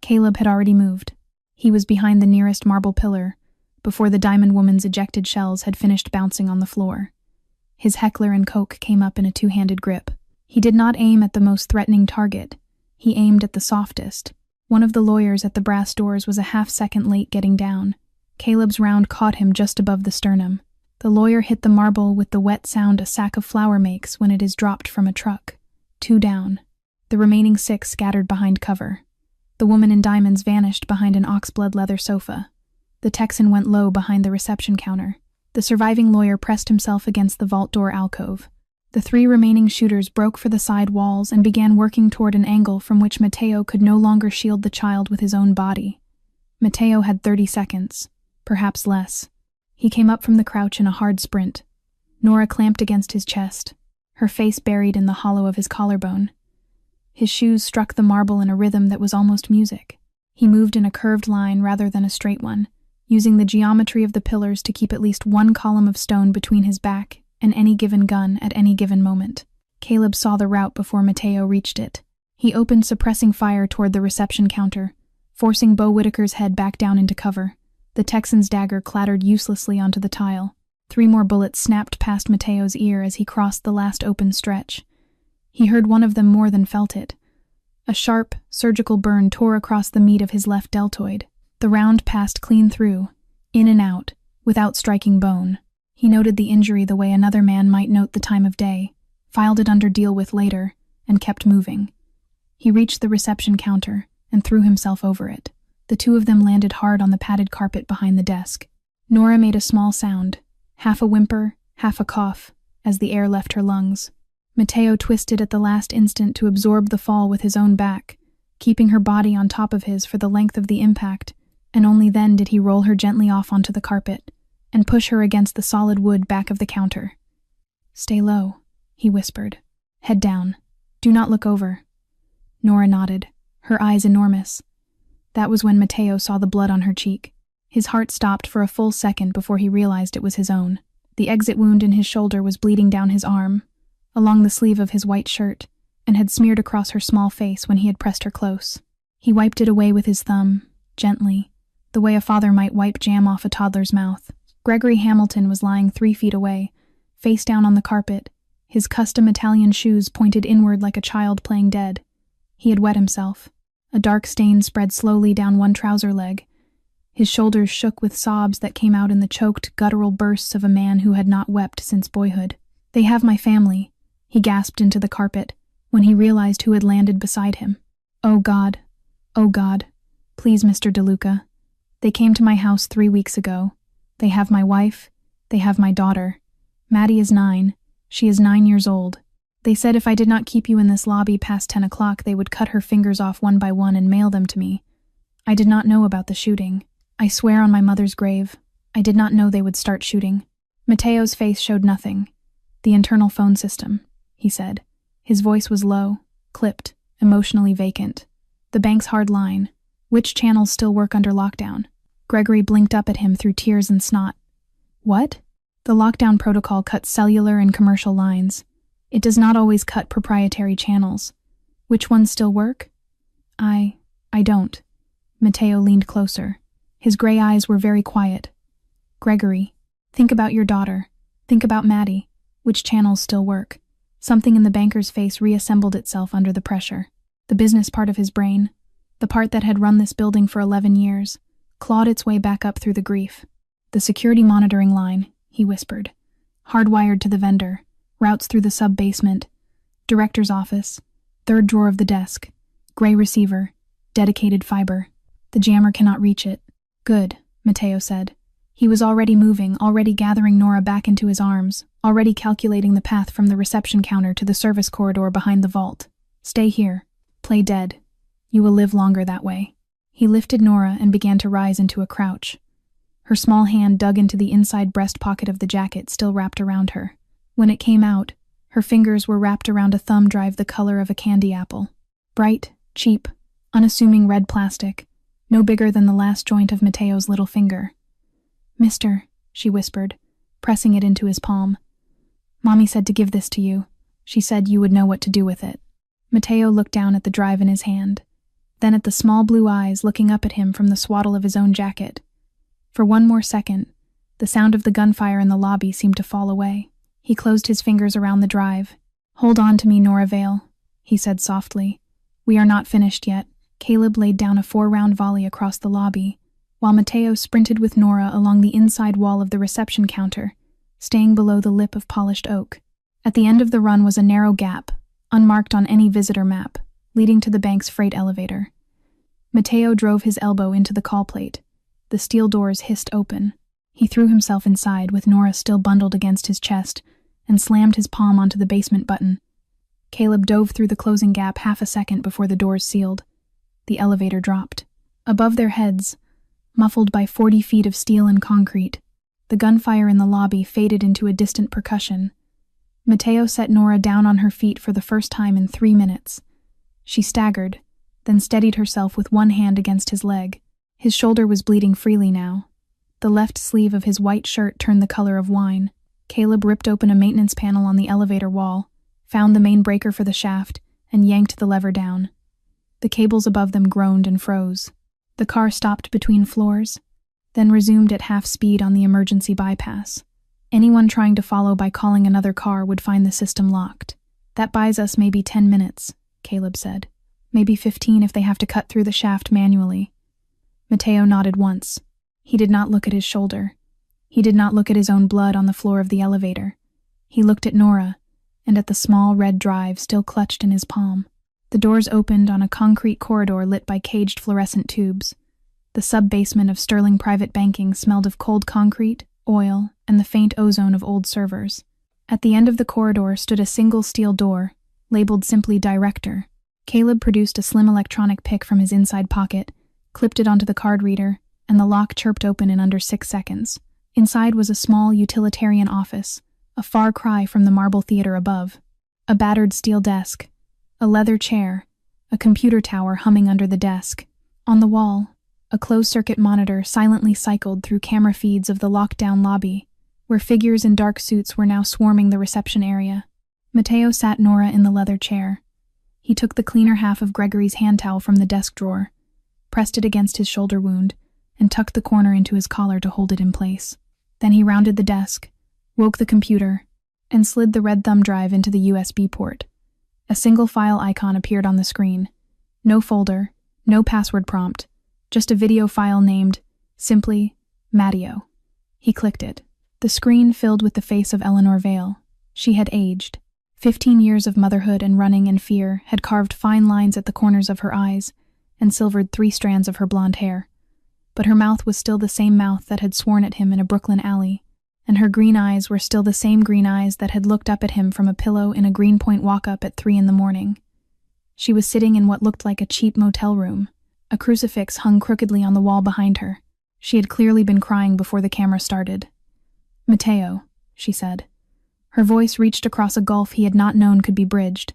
Caleb had already moved. He was behind the nearest marble pillar, before the diamond woman's ejected shells had finished bouncing on the floor. His Heckler & Koch came up in a 2-handed grip. He did not aim at the most threatening target. He aimed at the softest. One of the lawyers at the brass doors was a half-second late getting down. Caleb's round caught him just above the sternum. The lawyer hit the marble with the wet sound a sack of flour makes when it is dropped from a truck. 2 down. The remaining 6 scattered behind cover. The woman in diamonds vanished behind an oxblood leather sofa. The Texan went low behind the reception counter. The surviving lawyer pressed himself against the vault door alcove. The 3 remaining shooters broke for the side walls and began working toward an angle from which Mateo could no longer shield the child with his own body. Mateo had 30 seconds, perhaps less. He came up from the crouch in a hard sprint. Nora clamped against his chest, her face buried in the hollow of his collarbone. His shoes struck the marble in a rhythm that was almost music. He moved in a curved line rather than a straight one, using the geometry of the pillars to keep at least 1 column of stone between his back and any given gun at any given moment. Caleb saw the route before Mateo reached it. He opened suppressing fire toward the reception counter, forcing Bo Whitaker's head back down into cover. The Texan's dagger clattered uselessly onto the tile. 3 more bullets snapped past Mateo's ear as he crossed the last open stretch. He heard one of them more than felt it. A sharp, surgical burn tore across the meat of his left deltoid. The round passed clean through, in and out, without striking bone. He noted the injury the way another man might note the time of day, filed it under deal with later, and kept moving. He reached the reception counter and threw himself over it. The 2 of them landed hard on the padded carpet behind the desk. Nora made a small sound, half a whimper, half a cough, as the air left her lungs. Mateo twisted at the last instant to absorb the fall with his own back, keeping her body on top of his for the length of the impact, and only then did he roll her gently off onto the carpet and push her against the solid wood back of the counter. "Stay low," he whispered. "Head down. Do not look over." Nora nodded, her eyes enormous. That was when Mateo saw the blood on her cheek. His heart stopped for a full second before he realized it was his own. The exit wound in his shoulder was bleeding down his arm, along the sleeve of his white shirt, and had smeared across her small face when he had pressed her close. He wiped it away with his thumb, gently, the way a father might wipe jam off a toddler's mouth. Gregory Hamilton was lying 3 feet away, face down on the carpet, his custom Italian shoes pointed inward like a child playing dead. He had wet himself. A dark stain spread slowly down one trouser leg. His shoulders shook with sobs that came out in the choked, guttural bursts of a man who had not wept since boyhood. "They have my family," he gasped into the carpet, when he realized who had landed beside him. Oh God, please, Mr. DeLuca. They came to my house 3 weeks ago. They have my wife, they have my daughter. Maddie is 9. She is 9 years old. They said if I did not keep you in this lobby past 10 o'clock, they would cut her fingers off one by one and mail them to me. I did not know about the shooting. I swear on my mother's grave, I did not know they would start shooting." Mateo's face showed nothing. "The internal phone system," he said. His voice was low, clipped, emotionally vacant. "The bank's hard line. Which channels still work under lockdown?" Gregory blinked up at him through tears and snot. "What?" "The lockdown protocol cuts cellular and commercial lines. It does not always cut proprietary channels. Which ones still work?" I don't." Mateo leaned closer. His gray eyes were very quiet. "Gregory, think about your daughter. Think about Maddie. Which channels still work?" Something in the banker's face reassembled itself under the pressure. The business part of his brain, the part that had run this building for 11 years, clawed its way back up through the grief. "The security monitoring line," he whispered. "Hardwired to the vendor. Routes through the sub-basement. Director's office. Third drawer of the desk. Gray receiver. Dedicated fiber. The jammer cannot reach it. Good, Mateo said. He was already moving, already gathering Nora back into his arms, already calculating the path from the reception counter to the service corridor behind the vault. Stay here. Play dead. You will live longer that way. He lifted Nora and began to rise into a crouch. Her small hand dug into the inside breast pocket of the jacket still wrapped around her. When it came out, her fingers were wrapped around a thumb drive the color of a candy apple. Bright, cheap, unassuming red plastic, no bigger than the last joint of Mateo's little finger. Mister, she whispered, pressing it into his palm. Mommy said to give this to you. She said you would know what to do with it. Mateo looked down at the drive in his hand, then at the small blue eyes looking up at him from the swaddle of his own jacket. For one more second, the sound of the gunfire in the lobby seemed to fall away. He closed his fingers around the drive. Hold on to me, Nora Vale, he said softly. We are not finished yet. Caleb laid down a 4-round volley across the lobby, while Mateo sprinted with Nora along the inside wall of the reception counter, staying below the lip of polished oak. At the end of the run was a narrow gap, unmarked on any visitor map, leading to the bank's freight elevator. Mateo drove his elbow into the call plate. The steel doors hissed open. He threw himself inside with Nora still bundled against his chest and slammed his palm onto the basement button. Caleb dove through the closing gap half a second before the doors sealed. The elevator dropped. Above their heads, muffled by 40 feet of steel and concrete, the gunfire in the lobby faded into a distant percussion. Mateo set Nora down on her feet for the first time in 3 minutes. She staggered, then steadied herself with one hand against his leg. His shoulder was bleeding freely now. The left sleeve of his white shirt turned the color of wine. Caleb ripped open a maintenance panel on the elevator wall, found the main breaker for the shaft, and yanked the lever down. The cables above them groaned and froze. The car stopped between floors, then resumed at half speed on the emergency bypass. Anyone trying to follow by calling another car would find the system locked. That buys us maybe 10 minutes, Caleb said. Maybe 15 if they have to cut through the shaft manually. Mateo nodded once. He did not look at his shoulder. He did not look at his own blood on the floor of the elevator. He looked at Nora, and at the small red drive still clutched in his palm. The doors opened on a concrete corridor lit by caged fluorescent tubes. The sub-basement of Sterling Private Banking smelled of cold concrete, oil, and the faint ozone of old servers. At the end of the corridor stood a single steel door, labeled simply Director. Caleb produced a slim electronic pick from his inside pocket, clipped it onto the card reader, and the lock chirped open in under 6 seconds. Inside was a small utilitarian office, a far cry from the Marble Theater above. A battered steel desk, a leather chair, a computer tower humming under the desk. On the wall, a closed-circuit monitor silently cycled through camera feeds of the locked-down lobby, where figures in dark suits were now swarming the reception area. Mateo sat Nora in the leather chair. He took the cleaner half of Gregory's hand towel from the desk drawer, pressed it against his shoulder wound, and tucked the corner into his collar to hold it in place. Then he rounded the desk, woke the computer, and slid the red thumb drive into the USB port. A single file icon appeared on the screen. No folder, no password prompt, just a video file named, simply, Mateo. He clicked it. The screen filled with the face of Eleanor Vale. She had aged. 15 years of motherhood and running and fear had carved fine lines at the corners of her eyes and silvered 3 strands of her blonde hair. But her mouth was still the same mouth that had sworn at him in a Brooklyn alley, and her green eyes were still the same green eyes that had looked up at him from a pillow in a Greenpoint walk-up at 3 a.m. She was sitting in what looked like a cheap motel room. A crucifix hung crookedly on the wall behind her. She had clearly been crying before the camera started. Mateo, she said. Her voice reached across a gulf he had not known could be bridged.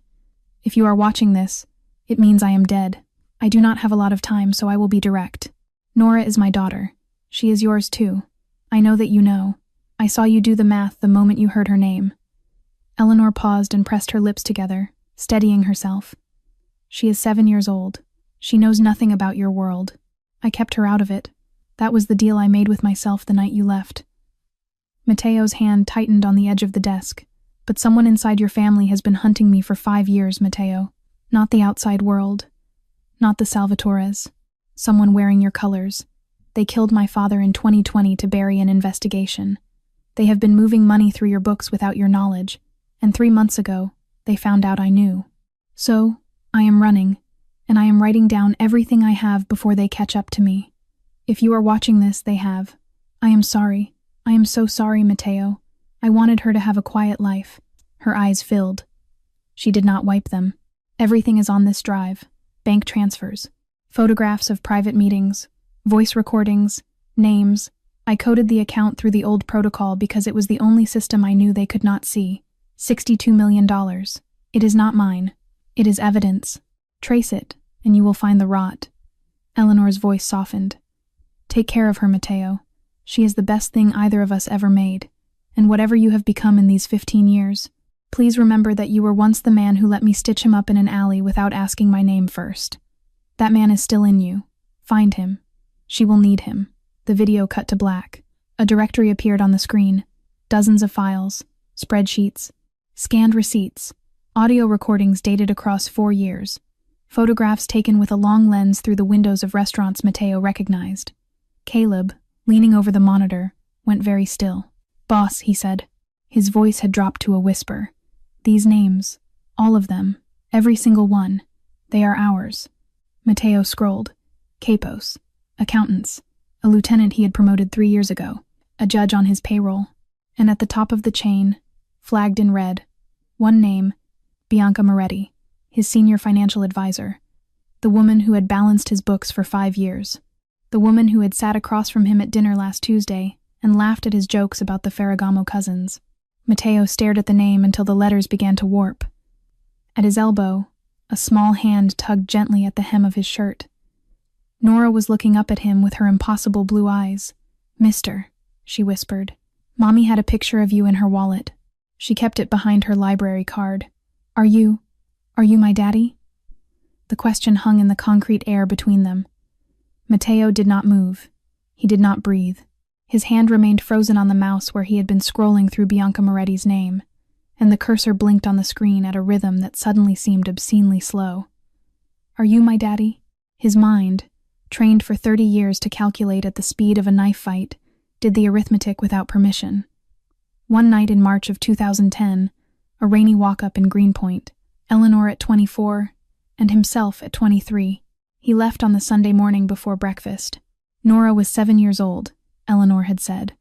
If you are watching this, it means I am dead. I do not have a lot of time, so I will be direct. Nora is my daughter. She is yours too. I know that you know. I saw you do the math the moment you heard her name. Eleanor paused and pressed her lips together, steadying herself. She is 7 years old. She knows nothing about your world. I kept her out of it. That was the deal I made with myself the night you left. Mateo's hand tightened on the edge of the desk. But someone inside your family has been hunting me for 5 years, Mateo. Not the outside world. Not the Salvatores. Someone wearing your colors. They killed my father in 2020 to bury an investigation. They have been moving money through your books without your knowledge. And 3 months ago, They found out I knew. So, I am running, and I am writing down everything I have before they catch up to me. If you are watching this, they have. I am sorry. I am so sorry, Mateo. I wanted her to have a quiet life. Her eyes filled. She did not wipe them. Everything is on this drive. Bank transfers, photographs of private meetings, voice recordings, names. I coded the account through the old protocol because it was the only system I knew they could not see. $62 million. It is not mine. It is evidence. Trace it, and you will find the rot. Eleanor's voice softened. Take care of her, Mateo. She is the best thing either of us ever made. And whatever you have become in these 15 years, please remember that you were once the man who let me stitch him up in an alley without asking my name first. That man is still in you. Find him. She will need him. The video cut to black. A directory appeared on the screen. Dozens of files, spreadsheets, scanned receipts, audio recordings dated across 4 years, photographs taken with a long lens through the windows of restaurants Mateo recognized. Caleb, leaning over the monitor, went very still. Boss, he said. His voice had dropped to a whisper. These names, all of them, every single one, they are ours. Mateo scrolled. Capos, accountants, a lieutenant he had promoted 3 years ago, a judge on his payroll, and at the top of the chain, flagged in red, one name, Bianca Moretti, his senior financial advisor, the woman who had balanced his books for 5 years, the woman who had sat across from him at dinner last Tuesday and laughed at his jokes about the Ferragamo cousins. Mateo stared at the name until the letters began to warp. At his elbow, a small hand tugged gently at the hem of his shirt. Nora was looking up at him with her impossible blue eyes. "Mister," she whispered. "Mommy had a picture of you in her wallet. She kept it behind her library card. Are you my daddy?" The question hung in the concrete air between them. Mateo did not move. He did not breathe. His hand remained frozen on the mouse where he had been scrolling through Bianca Moretti's name, and the cursor blinked on the screen at a rhythm that suddenly seemed obscenely slow. "Are you my daddy?" His mind, trained for 30 years to calculate at the speed of a knife fight, did the arithmetic without permission. One night in March of 2010, a rainy walk-up in Greenpoint, Eleanor at 24, and himself at 23. He left on the Sunday morning before breakfast. Nora was 7 years old, Eleanor had said.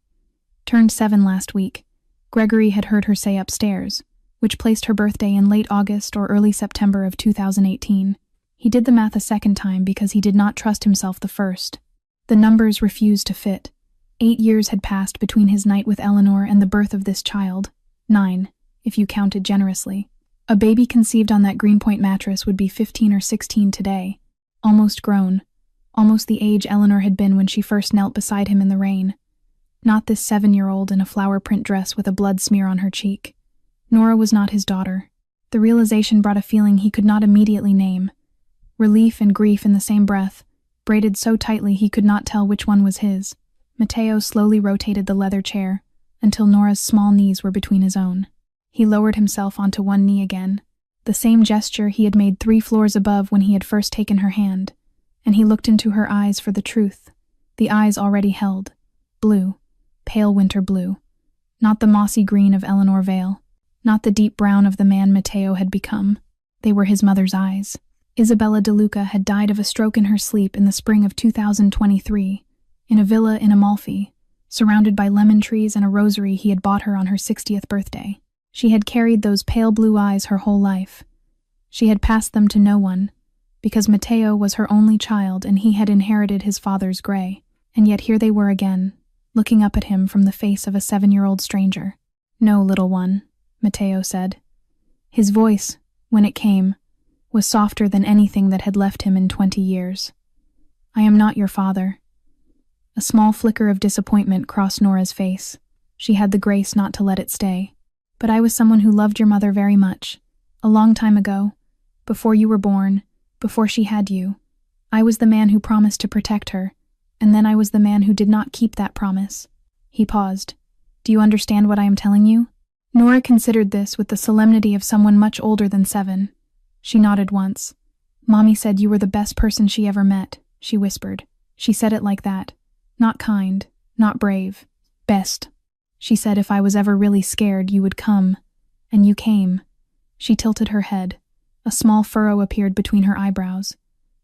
Turned 7 last week. Gregory had heard her say upstairs, which placed her birthday in late August or early September of 2018. He did the math a second time because he did not trust himself the first. The numbers refused to fit. 8 years had passed between his night with Eleanor and the birth of this child. 9, if you counted generously. A baby conceived on that Greenpoint mattress would be 15 or 16 today. Almost grown. Almost the age Eleanor had been when she first knelt beside him in the rain. Not this 7-year-old in a flower print dress with a blood smear on her cheek. Nora was not his daughter. The realization brought a feeling he could not immediately name. Relief and grief in the same breath, braided so tightly he could not tell which one was his. Mateo slowly rotated the leather chair until Nora's small knees were between his own. He lowered himself onto one knee again, the same gesture he had made 3 floors above when he had first taken her hand, and he looked into her eyes for the truth, the eyes already held, blue, pale winter blue, not the mossy green of Eleanor Vale, not the deep brown of the man Mateo had become. They were his mother's eyes. Isabella De Luca had died of a stroke in her sleep in the spring of 2023, in a villa in Amalfi, surrounded by lemon trees and a rosary he had bought her on her 60th birthday. She had carried those pale blue eyes her whole life. She had passed them to no one, because Mateo was her only child and he had inherited his father's gray, and yet here they were again, looking up at him from the face of a 7-year-old stranger. "No, little one," Mateo said. His voice, when it came, was softer than anything that had left him in 20 years. "I am not your father." A small flicker of disappointment crossed Nora's face. She had the grace not to let it stay. "But I was someone who loved your mother very much. A long time ago, before you were born, before she had you. I was the man who promised to protect her, and then I was the man who did not keep that promise." He paused. "Do you understand what I am telling you?" Nora considered this with the solemnity of someone much older than 7. She nodded once. "Mommy said you were the best person she ever met," she whispered. She said it like that. Not kind, not brave. Best. She said if I was ever really scared, you would come. And you came. She tilted her head. A small furrow appeared between her eyebrows.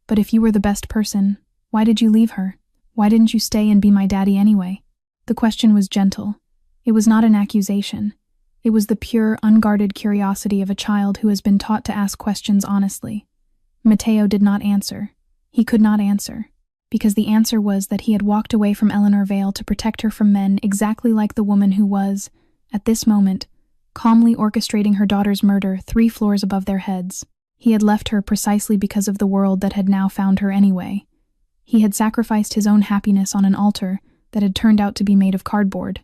But if you were the best person, why did you leave her? Why didn't you stay and be my daddy anyway? The question was gentle. It was not an accusation. It was the pure, unguarded curiosity of a child who has been taught to ask questions honestly. Matteo did not answer. He could not answer. Because the answer was that he had walked away from Eleanor Vale to protect her from men exactly like the woman who was, at this moment, calmly orchestrating her daughter's murder 3 floors above their heads. He had left her precisely because of the world that had now found her anyway. He had sacrificed his own happiness on an altar that had turned out to be made of cardboard.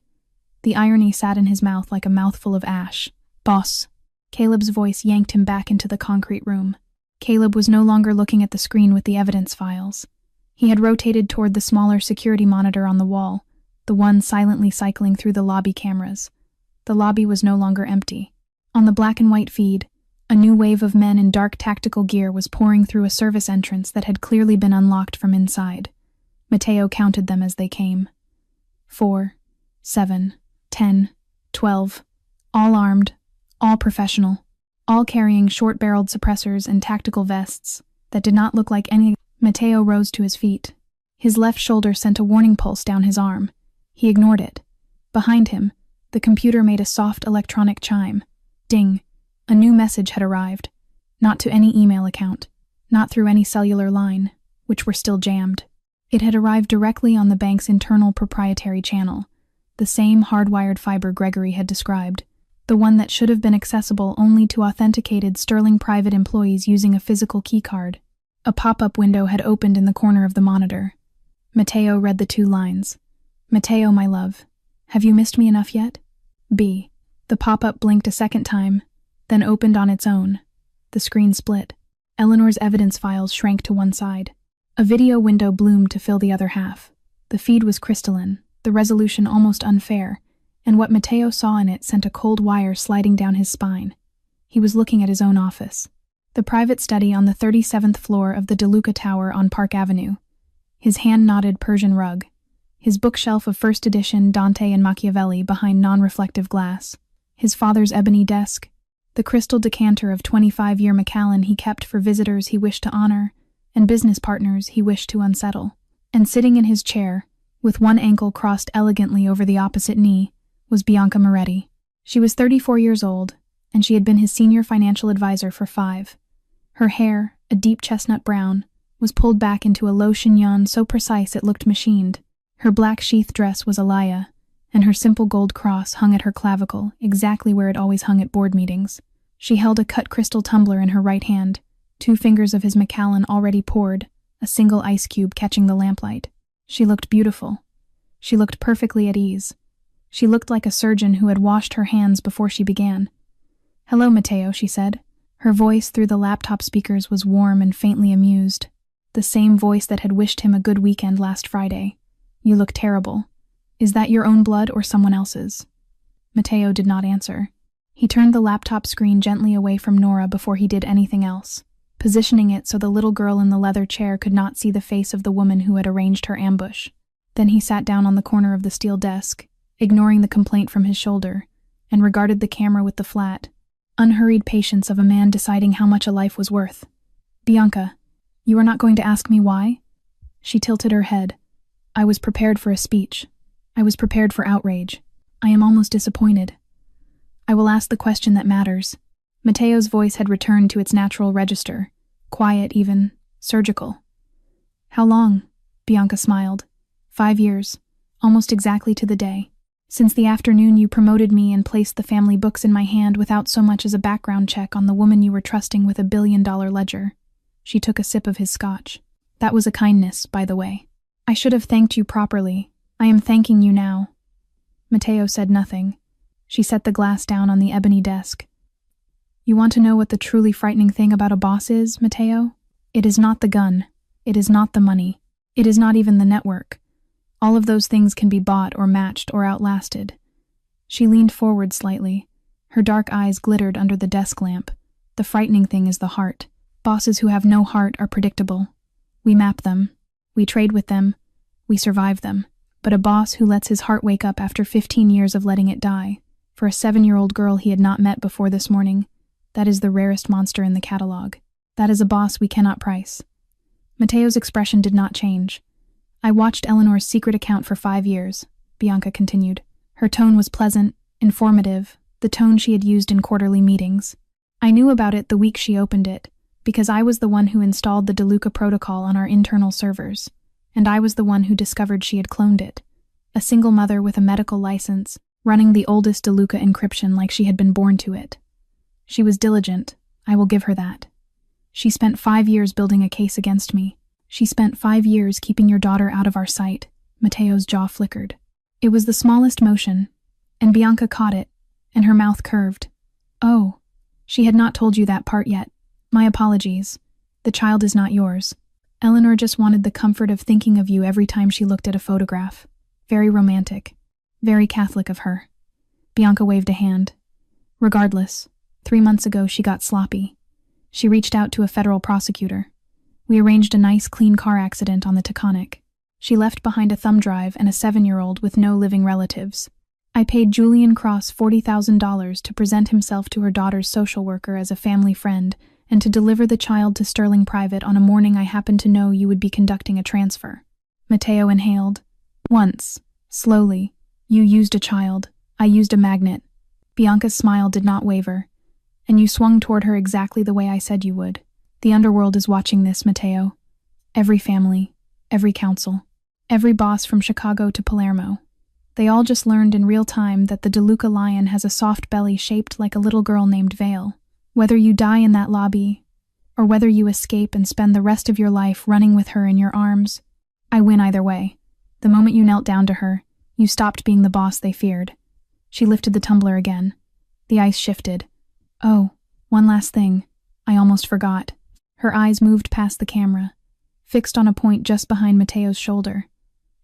The irony sat in his mouth like a mouthful of ash. "Boss." Caleb's voice yanked him back into the concrete room. Caleb was no longer looking at the screen with the evidence files. He had rotated toward the smaller security monitor on the wall, the one silently cycling through the lobby cameras. The lobby was no longer empty. On the black and white feed, a new wave of men in dark tactical gear was pouring through a service entrance that had clearly been unlocked from inside. Matteo counted them as they came. 4, 7, 10, 12, all armed, all professional, all carrying short-barreled suppressors and tactical vests that did not look like any. Matteo rose to his feet. His left shoulder sent a warning pulse down his arm. He ignored it. Behind him, the computer made a soft electronic chime. Ding. A new message had arrived. Not to any email account, not through any cellular line, which were still jammed. It had arrived directly on the bank's internal proprietary channel, the same hardwired fiber Gregory had described, the one that should have been accessible only to authenticated Sterling private employees using a physical keycard. A pop-up window had opened in the corner of the monitor. Matteo read the 2 lines. "Matteo, my love, have you missed me enough yet?" B. The pop-up blinked a second time, then opened on its own. The screen split. Eleanor's evidence files shrank to one side. A video window bloomed to fill the other half. The feed was crystalline, the resolution almost unfair, and what Matteo saw in it sent a cold wire sliding down his spine. He was looking at his own office. The private study on the 37th floor of the DeLuca Tower on Park Avenue. His hand-knotted Persian rug. His bookshelf of first edition Dante and Machiavelli behind non-reflective glass. His father's ebony desk. The crystal decanter of 25-year Macallan he kept for visitors he wished to honor and business partners he wished to unsettle. And sitting in his chair, with one ankle crossed elegantly over the opposite knee, was Bianca Moretti. She was 34 years old, and she had been his senior financial advisor for 5. Her hair, a deep chestnut brown, was pulled back into a low chignon so precise it looked machined. Her black sheath dress was alaya, and her simple gold cross hung at her clavicle, exactly where it always hung at board meetings. She held a cut crystal tumbler in her right hand, 2 fingers of his Macallan already poured, a single ice cube catching the lamplight. She looked beautiful. She looked perfectly at ease. She looked like a surgeon who had washed her hands before she began. "Hello, Matteo," she said. Her voice through the laptop speakers was warm and faintly amused. The same voice that had wished him a good weekend last Friday. "You look terrible. Is that your own blood or someone else's?" Matteo did not answer. He turned the laptop screen gently away from Nora before he did anything else, positioning it so the little girl in the leather chair could not see the face of the woman who had arranged her ambush. Then he sat down on the corner of the steel desk, ignoring the complaint from his shoulder, and regarded the camera with the flat, unhurried patience of a man deciding how much a life was worth. "Bianca, you are not going to ask me why?" She tilted her head. "I was prepared for a speech. I was prepared for outrage. I am almost disappointed. I will ask the question that matters." Matteo's voice had returned to its natural register, quiet even, surgical. "How long?" Bianca smiled. 5 years, almost exactly to the day. Since the afternoon you promoted me and placed the family books in my hand without so much as a background check on the woman you were trusting with $1 billion ledger." She took a sip of his scotch. "That was a kindness, by the way. I should have thanked you properly. I am thanking you now." Matteo said nothing. She set the glass down on the ebony desk. "You want to know what the truly frightening thing about a boss is, Matteo? It is not the gun. It is not the money. It is not even the network. All of those things can be bought or matched or outlasted." She leaned forward slightly. Her dark eyes glittered under the desk lamp. "The frightening thing is the heart. Bosses who have no heart are predictable. We map them. We trade with them. We survive them. But a boss who lets his heart wake up after 15 years of letting it die, for a 7-year-old girl he had not met before this morning, That is the rarest monster in the catalog. That is a boss we cannot price." Mateo's expression did not change. "I watched Eleanor's secret account for 5 years," Bianca continued. Her tone was pleasant, informative, the tone she had used in quarterly meetings. "I knew about it the week she opened it, because I was the one who installed the DeLuca protocol on our internal servers, and I was the one who discovered she had cloned it. A single mother with a medical license, running the oldest DeLuca encryption like she had been born to it. She was diligent, I will give her that. She spent 5 years building a case against me. She spent 5 years keeping your daughter out of our sight." Mateo's jaw flickered. It was the smallest motion, and Bianca caught it, and her mouth curved. "Oh, she had not told you that part yet. My apologies. The child is not yours. Eleanor just wanted the comfort of thinking of you every time she looked at a photograph. Very romantic. Very Catholic of her." Bianca waved a hand. "Regardless, 3 months ago she got sloppy. She reached out to a federal prosecutor. We arranged a nice, clean car accident on the Taconic. She left behind a thumb drive and a 7-year-old with no living relatives. I paid Julian Cross $40,000 to present himself to her daughter's social worker as a family friend and to deliver the child to Sterling Private on a morning I happened to know you would be conducting a transfer." Mateo inhaled. "Once, slowly, you used a child, I used a magnet." Bianca's smile did not waver. "And you swung toward her exactly the way I said you would. The underworld is watching this, Mateo. Every family, every council, every boss from Chicago to Palermo. They all just learned in real time that the DeLuca lion has a soft belly shaped like a little girl named Vale. Whether you die in that lobby, or whether you escape and spend the rest of your life running with her in your arms, I win either way. The moment you knelt down to her, you stopped being the boss they feared." She lifted the tumbler again. The ice shifted. "Oh, one last thing. I almost forgot." Her eyes moved past the camera, fixed on a point just behind Mateo's shoulder,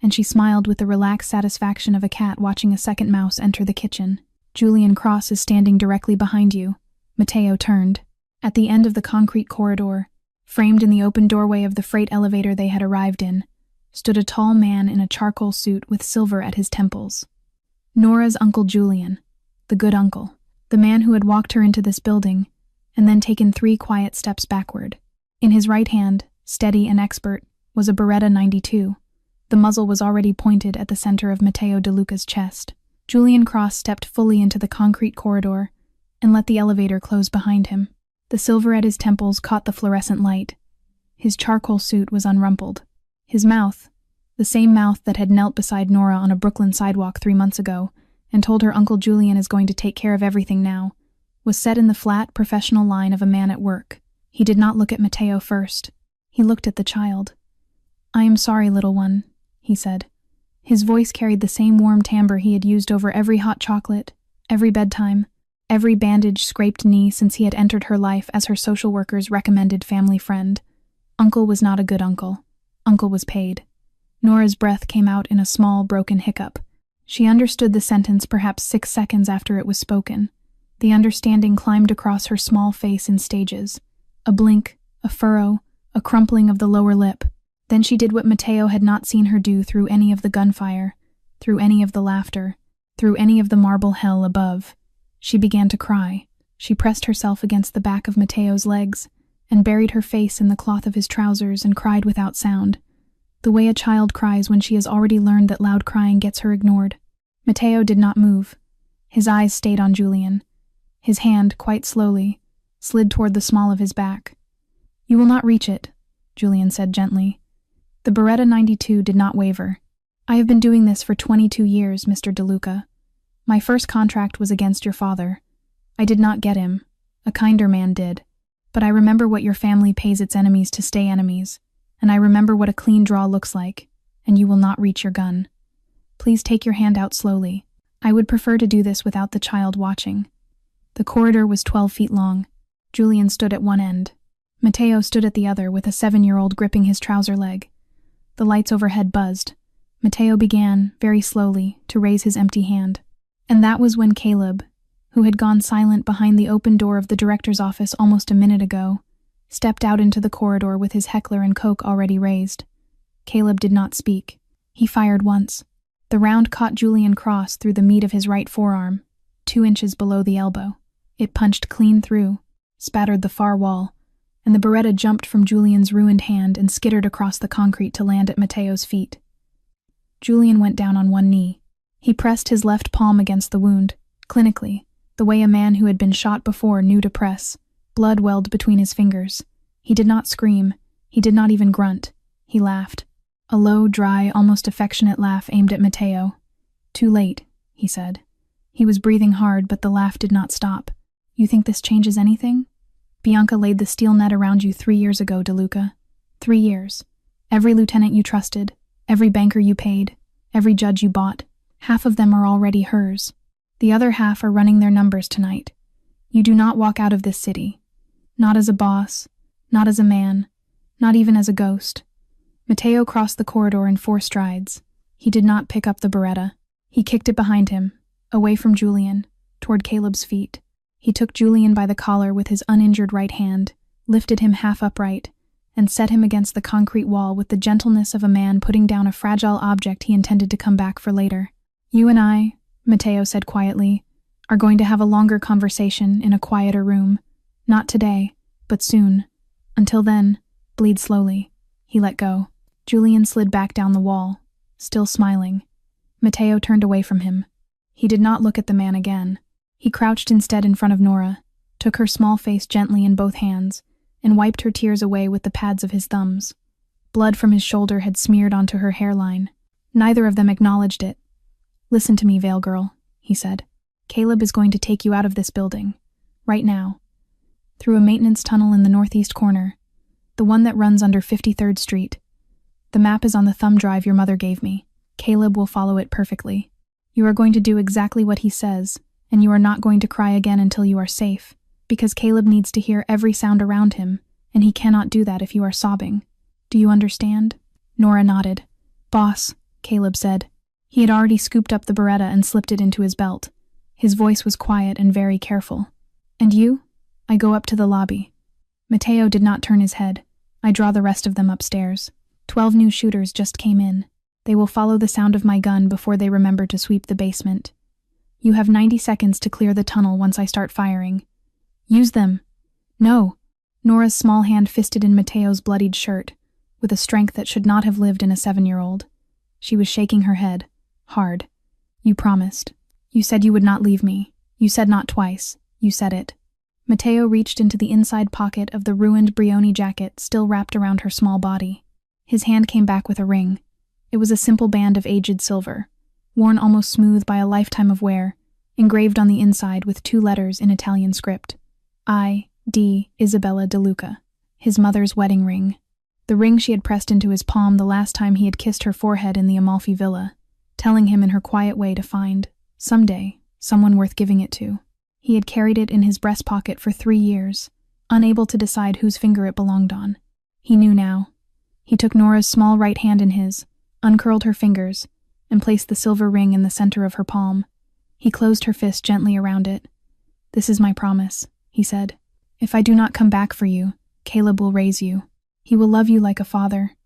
and she smiled with the relaxed satisfaction of a cat watching a second mouse enter the kitchen. "Julian Cross is standing directly behind you." Mateo turned. At the end of the concrete corridor, framed in the open doorway of the freight elevator they had arrived in, stood a tall man in a charcoal suit with silver at his temples. Nora's Uncle Julian, the good uncle, the man who had walked her into this building, and then taken 3 quiet steps backward. In his right hand, steady and expert, was a Beretta 92. The muzzle was already pointed at the center of Mateo DeLuca's chest. Julian Cross stepped fully into the concrete corridor and let the elevator close behind him. The silver at his temples caught the fluorescent light. His charcoal suit was unrumpled. His mouth, the same mouth that had knelt beside Nora on a Brooklyn sidewalk 3 months ago and told her Uncle Julian is going to take care of everything now, was set in the flat, professional line of a man at work. He did not look at Mateo first. He looked at the child. "I am sorry, little one," he said. His voice carried the same warm timbre he had used over every hot chocolate, every bedtime, every bandage-scraped knee since he had entered her life as her social worker's recommended family friend. Uncle was not a good uncle. Uncle was paid. Nora's breath came out in a small, broken hiccup. She understood the sentence perhaps 6 seconds after it was spoken. The understanding climbed across her small face in stages. A blink, a furrow, a crumpling of the lower lip. Then she did what Mateo had not seen her do through any of the gunfire, through any of the laughter, through any of the marble hell above. She began to cry. She pressed herself against the back of Mateo's legs and buried her face in the cloth of his trousers and cried without sound, the way a child cries when she has already learned that loud crying gets her ignored. Mateo did not move. His eyes stayed on Julian. His hand, quite slowly, slid toward the small of his back. "You will not reach it," Julian said gently. The Beretta 92 did not waver. "I have been doing this for 22 years, Mr. DeLuca. My first contract was against your father. I did not get him. A kinder man did. But I remember what your family pays its enemies to stay enemies, and I remember what a clean draw looks like, and you will not reach your gun. Please take your hand out slowly. I would prefer to do this without the child watching." The corridor was 12 feet long. Julian stood at one end. Mateo stood at the other with a 7-year-old gripping his trouser leg. The lights overhead buzzed. Mateo began, very slowly, to raise his empty hand. And that was when Caleb, who had gone silent behind the open door of the director's office almost a minute ago, stepped out into the corridor with his heckler and coke already raised. Caleb did not speak. He fired once. The round caught Julian Cross through the meat of his right forearm, 2 inches below the elbow. It punched clean through, spattered the far wall, and the Beretta jumped from Julian's ruined hand and skittered across the concrete to land at Matteo's feet. Julian went down on one knee. He pressed his left palm against the wound, clinically, the way a man who had been shot before knew to press. Blood welled between his fingers. He did not scream. He did not even grunt. He laughed. A low, dry, almost affectionate laugh aimed at Matteo. "Too late," he said. He was breathing hard, but the laugh did not stop. "You think this changes anything? Bianca laid the steel net around you 3 years ago, DeLuca. 3 years. Every lieutenant you trusted, every banker you paid, every judge you bought, half of them are already hers. The other half are running their numbers tonight. You do not walk out of this city. Not as a boss, not as a man, not even as a ghost." Matteo crossed the corridor in 4 strides. He did not pick up the Beretta. He kicked it behind him, away from Julian, toward Caleb's feet. He took Julian by the collar with his uninjured right hand, lifted him half upright, and set him against the concrete wall with the gentleness of a man putting down a fragile object he intended to come back for later. "You and I," Matteo said quietly, "are going to have a longer conversation in a quieter room. Not today, but soon. Until then, bleed slowly." He let go. Julian slid back down the wall, still smiling. Matteo turned away from him. He did not look at the man again. He crouched instead in front of Nora, took her small face gently in both hands, and wiped her tears away with the pads of his thumbs. Blood from his shoulder had smeared onto her hairline. Neither of them acknowledged it. "Listen to me, Vale Girl," he said. "Caleb is going to take you out of this building. Right now. Through a maintenance tunnel in the northeast corner. The one that runs under 53rd Street. The map is on the thumb drive your mother gave me. Caleb will follow it perfectly. You are going to do exactly what he says, and you are not going to cry again until you are safe, because Caleb needs to hear every sound around him, and he cannot do that if you are sobbing. Do you understand?" Nora nodded. "Boss," Caleb said. He had already scooped up the Beretta and slipped it into his belt. His voice was quiet and very careful. "And you?" "I go up to the lobby." Matteo did not turn his head. "I draw the rest of them upstairs. 12 new shooters just came in. They will follow the sound of my gun before they remember to sweep the basement. You have 90 seconds to clear the tunnel once I start firing. Use them." "No." Nora's small hand fisted in Matteo's bloodied shirt, with a strength that should not have lived in a 7-year-old. She was shaking her head, hard. "You promised. You said you would not leave me. You said not twice. You said it." Matteo reached into the inside pocket of the ruined Brioni jacket still wrapped around her small body. His hand came back with a ring. It was a simple band of aged silver, worn almost smooth by a lifetime of wear, engraved on the inside with 2 letters in Italian script. I. D. Isabella DeLuca, his mother's wedding ring. The ring she had pressed into his palm the last time he had kissed her forehead in the Amalfi Villa, telling him in her quiet way to find, someday, someone worth giving it to. He had carried it in his breast pocket for 3 years, unable to decide whose finger it belonged on. He knew now. He took Nora's small right hand in his, uncurled her fingers, and placed the silver ring in the center of her palm. He closed her fist gently around it. "This is my promise," he said. "If I do not come back for you, Caleb will raise you. He will love you like a father.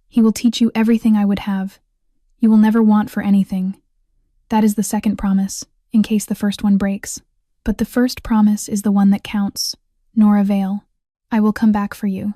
He will teach you everything I would have. You will never want for anything. That is the second promise, in case the first one breaks. But the first promise is the one that counts. Nora Vale, I will come back for you.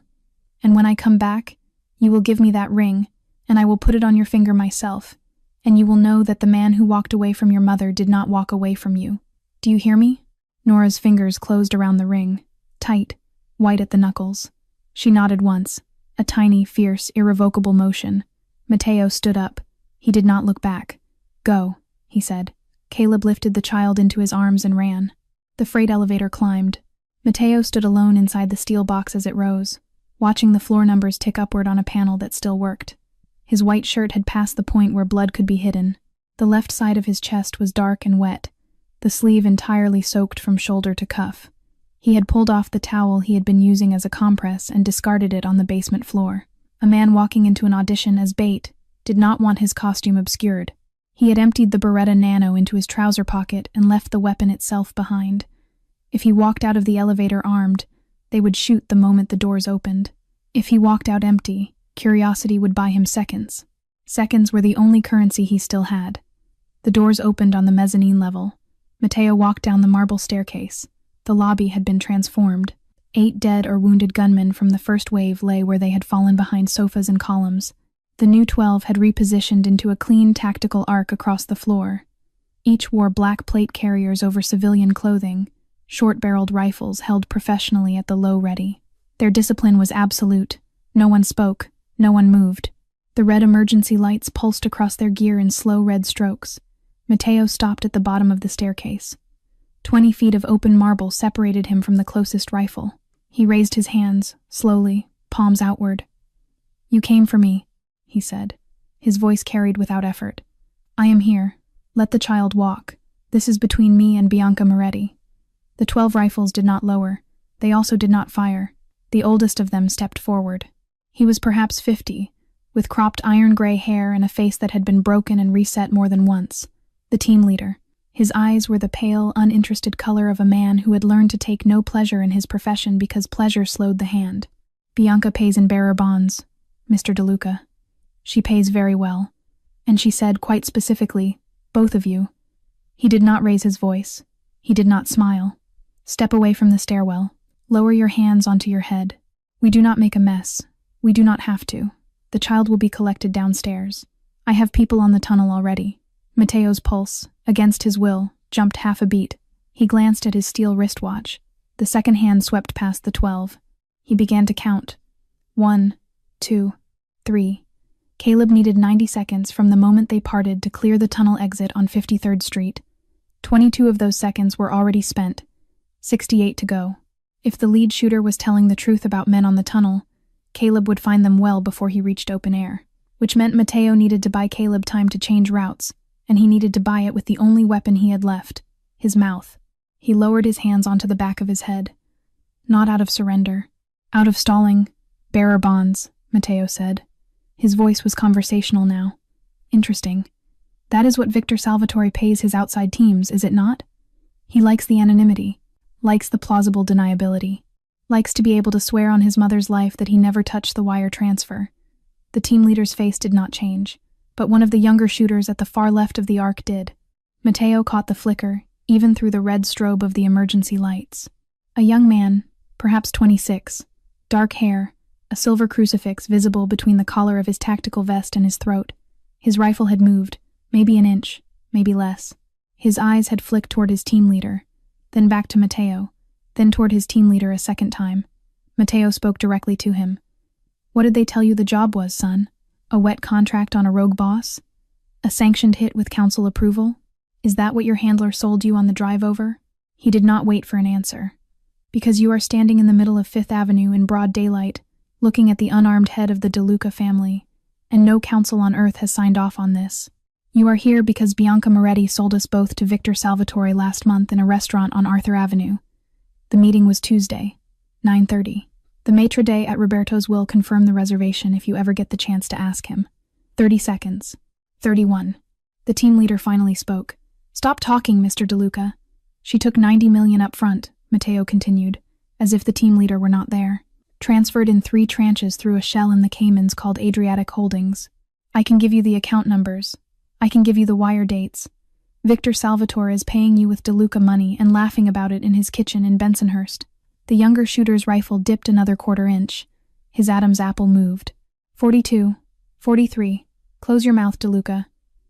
And when I come back, you will give me that ring, and I will put it on your finger myself, and you will know that the man who walked away from your mother did not walk away from you. Do you hear me?" Nora's fingers closed around the ring, tight, white at the knuckles. She nodded once, a tiny, fierce, irrevocable motion. Matteo stood up. He did not look back. "Go," he said. Caleb lifted the child into his arms and ran. The freight elevator climbed. Matteo stood alone inside the steel box as it rose, watching the floor numbers tick upward on a panel that still worked. His white shirt had passed the point where blood could be hidden. The left side of his chest was dark and wet, the sleeve entirely soaked from shoulder to cuff. He had pulled off the towel he had been using as a compress and discarded it on the basement floor. A man walking into an audition as bait did not want his costume obscured. He had emptied the Beretta Nano into his trouser pocket and left the weapon itself behind. If he walked out of the elevator armed, they would shoot the moment the doors opened. If he walked out empty, curiosity would buy him seconds. Seconds were the only currency he still had. The doors opened on the mezzanine level. Matteo walked down the marble staircase. The lobby had been transformed. 8 dead or wounded gunmen from the first wave lay where they had fallen behind sofas and columns. The new 12 had repositioned into a clean tactical arc across the floor. Each wore black plate carriers over civilian clothing, short-barreled rifles held professionally at the low ready. Their discipline was absolute. No one spoke, no one moved. The red emergency lights pulsed across their gear in slow red strokes. Mateo stopped at the bottom of the staircase. 20 feet of open marble separated him from the closest rifle. He raised his hands, slowly, palms outward. "You came for me," he said. His voice carried without effort. "I am here. Let the child walk. This is between me and Bianca Moretti." The 12 rifles did not lower. They also did not fire. The oldest of them stepped forward. He was perhaps 50, with cropped iron-gray hair and a face that had been broken and reset more than once. The team leader. His eyes were the pale, uninterested color of a man who had learned to take no pleasure in his profession because pleasure slowed the hand. "Bianca pays in bearer bonds, Mr. DeLuca. She pays very well." And she said quite specifically, "Both of you." He did not raise his voice. He did not smile. "Step away from the stairwell. Lower your hands onto your head. We do not make a mess. We do not have to. The child will be collected downstairs. I have people on the tunnel already." Mateo's pulse, against his will, jumped half a beat. He glanced at his steel wristwatch. The second hand swept past the 12. He began to count. 1, 2, 3. Caleb needed 90 seconds from the moment they parted to clear the tunnel exit on 53rd Street. 22 of those seconds were already spent. 68 to go. If the lead shooter was telling the truth about men on the tunnel, Caleb would find them well before he reached open air, which meant Mateo needed to buy Caleb time to change routes, and he needed to buy it with the only weapon he had left, his mouth. He lowered his hands onto the back of his head. "Not out of surrender. Out of stalling. Bearer bonds," Mateo said. His voice was conversational now. "Interesting. That is what Victor Salvatore pays his outside teams, is it not? He likes the anonymity, likes the plausible deniability, likes to be able to swear on his mother's life that he never touched the wire transfer." The team leader's face did not change, but one of the younger shooters at the far left of the arc did. Mateo caught the flicker, even through the red strobe of the emergency lights. A young man, perhaps 26, dark hair, a silver crucifix visible between the collar of his tactical vest and his throat. His rifle had moved, maybe an inch, maybe less. His eyes had flicked toward his team leader, then back to Mateo, then toward his team leader a second time. Mateo spoke directly to him. "What did they tell you the job was, son? A wet contract on a rogue boss? A sanctioned hit with council approval? Is that what your handler sold you on the drive over?" He did not wait for an answer. "Because you are standing in the middle of 5th Avenue in broad daylight, looking at the unarmed head of the DeLuca family, and no council on earth has signed off on this. You are here because Bianca Moretti sold us both to Victor Salvatore last month in a restaurant on Arthur Avenue. The meeting was Tuesday, 9:30. The maitre d' at Roberto's will confirm the reservation if you ever get the chance to ask him. 30 seconds. 31. The team leader finally spoke. "Stop talking, Mr. DeLuca. She took 90 million up front," Mateo continued, as if the team leader were not there. "Transferred in 3 tranches through a shell in the Caymans called Adriatic Holdings. I can give you the account numbers. I can give you the wire dates. Victor Salvatore is paying you with DeLuca money and laughing about it in his kitchen in Bensonhurst." The younger shooter's rifle dipped another quarter-inch. His Adam's apple moved. 42. 43. Close your mouth, DeLuca.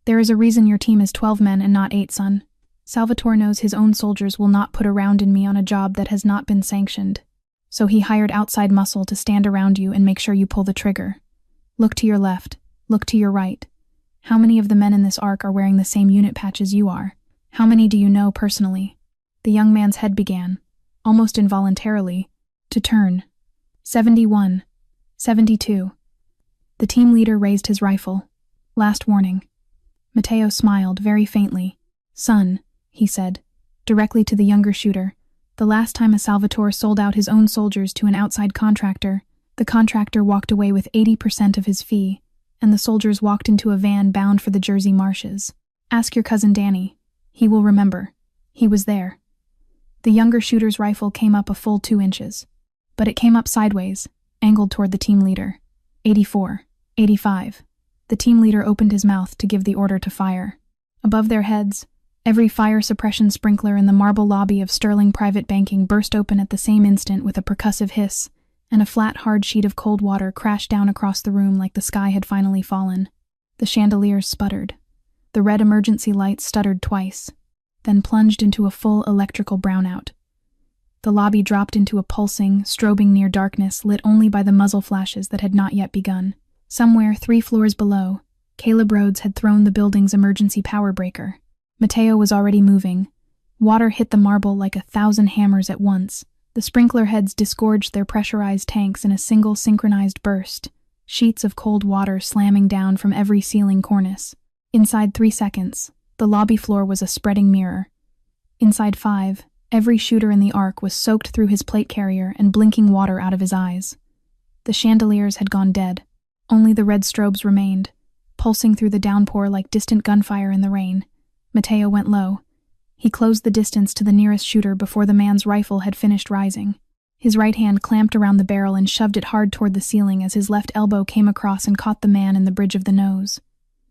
There is a reason your team is 12 men and not 8, son. Salvatore knows his own soldiers will not put a round in me on a job that has not been sanctioned. So he hired outside muscle to stand around you and make sure you pull the trigger. Look to your left. Look to your right. How many of the men in this arc are wearing the same unit patches you are? How many do you know personally? The young man's head began, almost involuntarily, to turn. 71. 72. The team leader raised his rifle. Last warning. Mateo smiled very faintly. "Son," he said, directly to the younger shooter, "the last time a Salvatore sold out his own soldiers to an outside contractor, the contractor walked away with 80% of his fee, and the soldiers walked into a van bound for the Jersey marshes. Ask your cousin Danny. He will remember. He was there." The younger shooter's rifle came up a full 2 inches. But it came up sideways, angled toward the team leader. 84. 85. The team leader opened his mouth to give the order to fire. Above their heads, Every fire suppression sprinkler in the marble lobby of Sterling Private Banking burst open at the same instant with a percussive hiss, and a flat, hard sheet of cold water crashed down across the room like the sky had finally fallen. The chandeliers sputtered. The red emergency lights stuttered twice, then plunged into a full electrical brownout. The lobby dropped into a pulsing, strobing near darkness lit only by the muzzle flashes that had not yet begun. Somewhere 3 floors below, Caleb Rhodes had thrown the building's emergency power breaker. Mateo was already moving. Water hit the marble like 1,000 hammers at once. The sprinkler heads disgorged their pressurized tanks in a single synchronized burst, sheets of cold water slamming down from every ceiling cornice. Inside 3 seconds, the lobby floor was a spreading mirror. Inside 5, every shooter in the arc was soaked through his plate carrier and blinking water out of his eyes. The chandeliers had gone dead. Only the red strobes remained, pulsing through the downpour like distant gunfire in the rain. Mateo went low. He closed the distance to the nearest shooter before the man's rifle had finished rising. His right hand clamped around the barrel and shoved it hard toward the ceiling as his left elbow came across and caught the man in the bridge of the nose.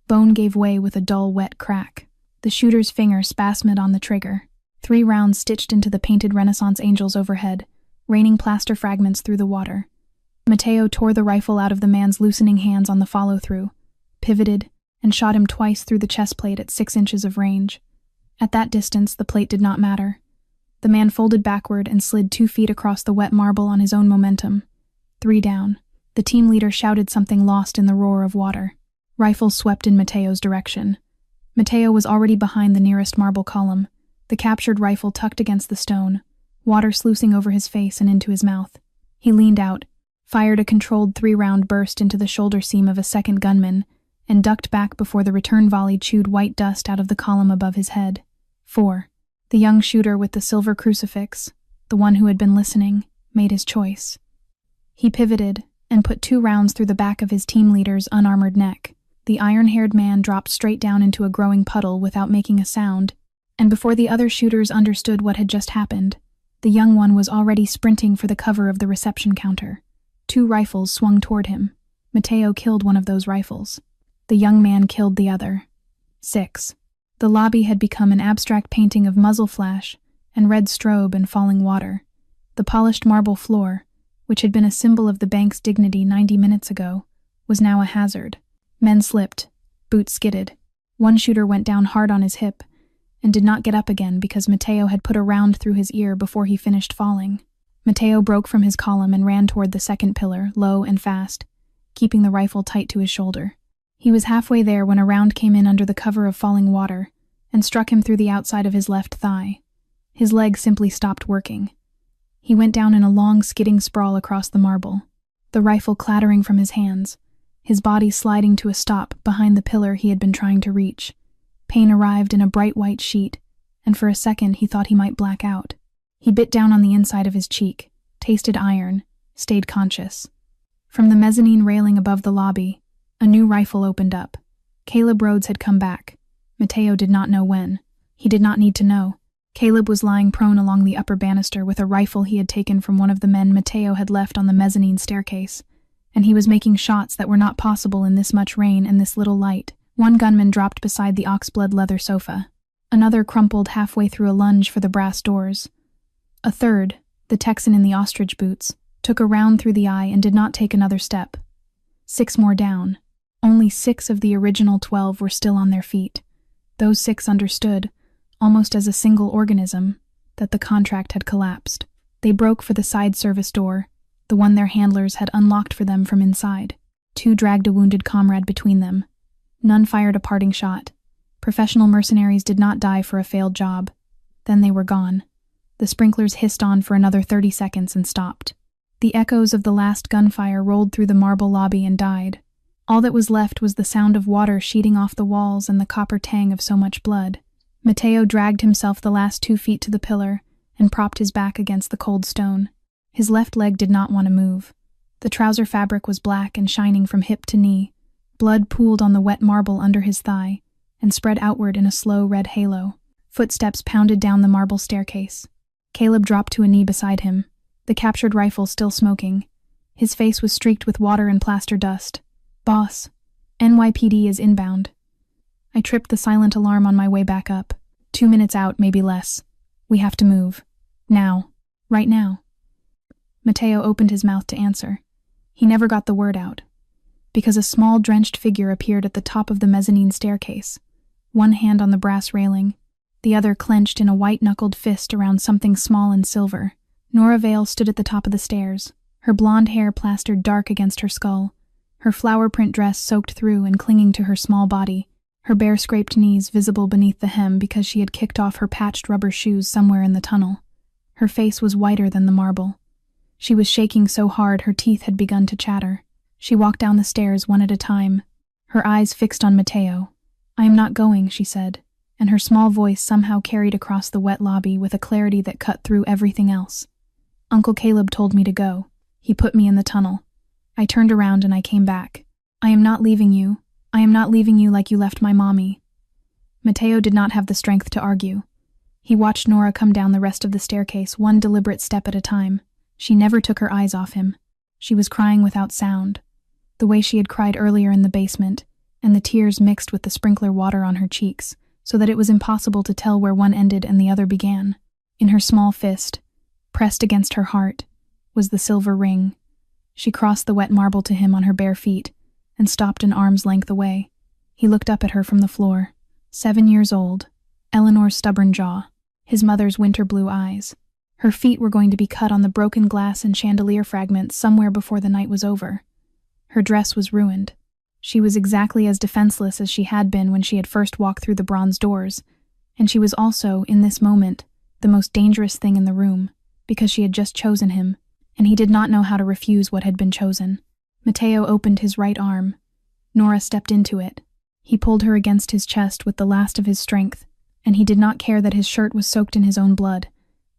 Bone gave way with a dull, wet crack. The shooter's finger spasmed on the trigger. 3 rounds stitched into the painted Renaissance angels overhead, raining plaster fragments through the water. Mateo tore the rifle out of the man's loosening hands on the follow-through, pivoted, and shot him twice through the chest plate at 6 inches of range. At that distance, the plate did not matter. The man folded backward and slid 2 feet across the wet marble on his own momentum. 3 down. The team leader shouted something lost in the roar of water. Rifles swept in Mateo's direction. Mateo was already behind the nearest marble column, the captured rifle tucked against the stone, water sluicing over his face and into his mouth. He leaned out, fired a controlled 3-round burst into the shoulder seam of a second gunman, and ducked back before the return volley chewed white dust out of the column above his head. 4. The young shooter with the silver crucifix, the one who had been listening, made his choice. He pivoted and put 2 rounds through the back of his team leader's unarmored neck. The iron-haired man dropped straight down into a growing puddle without making a sound, and before the other shooters understood what had just happened, the young one was already sprinting for the cover of the reception counter. 2 rifles swung toward him. Mateo killed one of those rifles. The young man killed the other. 6. The lobby had become an abstract painting of muzzle flash and red strobe and falling water. The polished marble floor, which had been a symbol of the bank's dignity 90 minutes ago, was now a hazard. Men slipped. Boots skidded. One shooter went down hard on his hip and did not get up again because Mateo had put a round through his ear before he finished falling. Mateo broke from his column and ran toward the second pillar, low and fast, keeping the rifle tight to his shoulder. He was halfway there when a round came in under the cover of falling water and struck him through the outside of his left thigh. His leg simply stopped working. He went down in a long, skidding sprawl across the marble, the rifle clattering from his hands, his body sliding to a stop behind the pillar he had been trying to reach. Pain arrived in a bright white sheet, and for a second he thought he might black out. He bit down on the inside of his cheek, tasted iron, stayed conscious. From the mezzanine railing above the lobby, a new rifle opened up. Caleb Rhodes had come back. Mateo did not know when. He did not need to know. Caleb was lying prone along the upper banister with a rifle he had taken from one of the men Mateo had left on the mezzanine staircase, and he was making shots that were not possible in this much rain and this little light. One gunman dropped beside the oxblood leather sofa. Another crumpled halfway through a lunge for the brass doors. A third, the Texan in the ostrich boots, took a round through the eye and did not take another step. 6 more down. Only 6 of the original 12 were still on their feet. Those 6 understood, almost as a single organism, that the contract had collapsed. They broke for the side service door, the one their handlers had unlocked for them from inside. 2 dragged a wounded comrade between them. None fired a parting shot. Professional mercenaries did not die for a failed job. Then they were gone. The sprinklers hissed on for another 30 seconds and stopped. The echoes of the last gunfire rolled through the marble lobby and died. All that was left was the sound of water sheeting off the walls and the copper tang of so much blood. Mateo dragged himself the last 2 feet to the pillar and propped his back against the cold stone. His left leg did not want to move. The trouser fabric was black and shining from hip to knee. Blood pooled on the wet marble under his thigh and spread outward in a slow red halo. Footsteps pounded down the marble staircase. Caleb dropped to a knee beside him, the captured rifle still smoking. His face was streaked with water and plaster dust. "Boss, NYPD is inbound." I tripped the silent alarm on my way back up. 2 minutes out, maybe less. We have to move. Now. Right now. Mateo opened his mouth to answer. He never got the word out, because a small drenched figure appeared at the top of the mezzanine staircase, one hand on the brass railing, the other clenched in a white-knuckled fist around something small and silver. Nora Vale stood at the top of the stairs, her blonde hair plastered dark against her skull, her flower-print dress soaked through and clinging to her small body, her bare-scraped knees visible beneath the hem because she had kicked off her patched rubber shoes somewhere in the tunnel. Her face was whiter than the marble. She was shaking so hard her teeth had begun to chatter. She walked down the stairs one at a time, her eyes fixed on Mateo. "I am not going," she said, and her small voice somehow carried across the wet lobby with a clarity that cut through everything else. "Uncle Caleb told me to go. He put me in the tunnel. I turned around and I came back. I am not leaving you. I am not leaving you like you left my mommy." Mateo did not have the strength to argue. He watched Nora come down the rest of the staircase, one deliberate step at a time. She never took her eyes off him. She was crying without sound, the way she had cried earlier in the basement, and the tears mixed with the sprinkler water on her cheeks, so that it was impossible to tell where one ended and the other began. In her small fist, pressed against her heart, was the silver ring. She crossed the wet marble to him on her bare feet, and stopped an arm's length away. He looked up at her from the floor. 7 years old, Eleanor's stubborn jaw, his mother's winter blue eyes. Her feet were going to be cut on the broken glass and chandelier fragments somewhere before the night was over. Her dress was ruined. She was exactly as defenseless as she had been when she had first walked through the bronze doors, and she was also, in this moment, the most dangerous thing in the room, because she had just chosen him, and he did not know how to refuse what had been chosen. Mateo opened his right arm. Nora stepped into it. He pulled her against his chest with the last of his strength, and he did not care that his shirt was soaked in his own blood,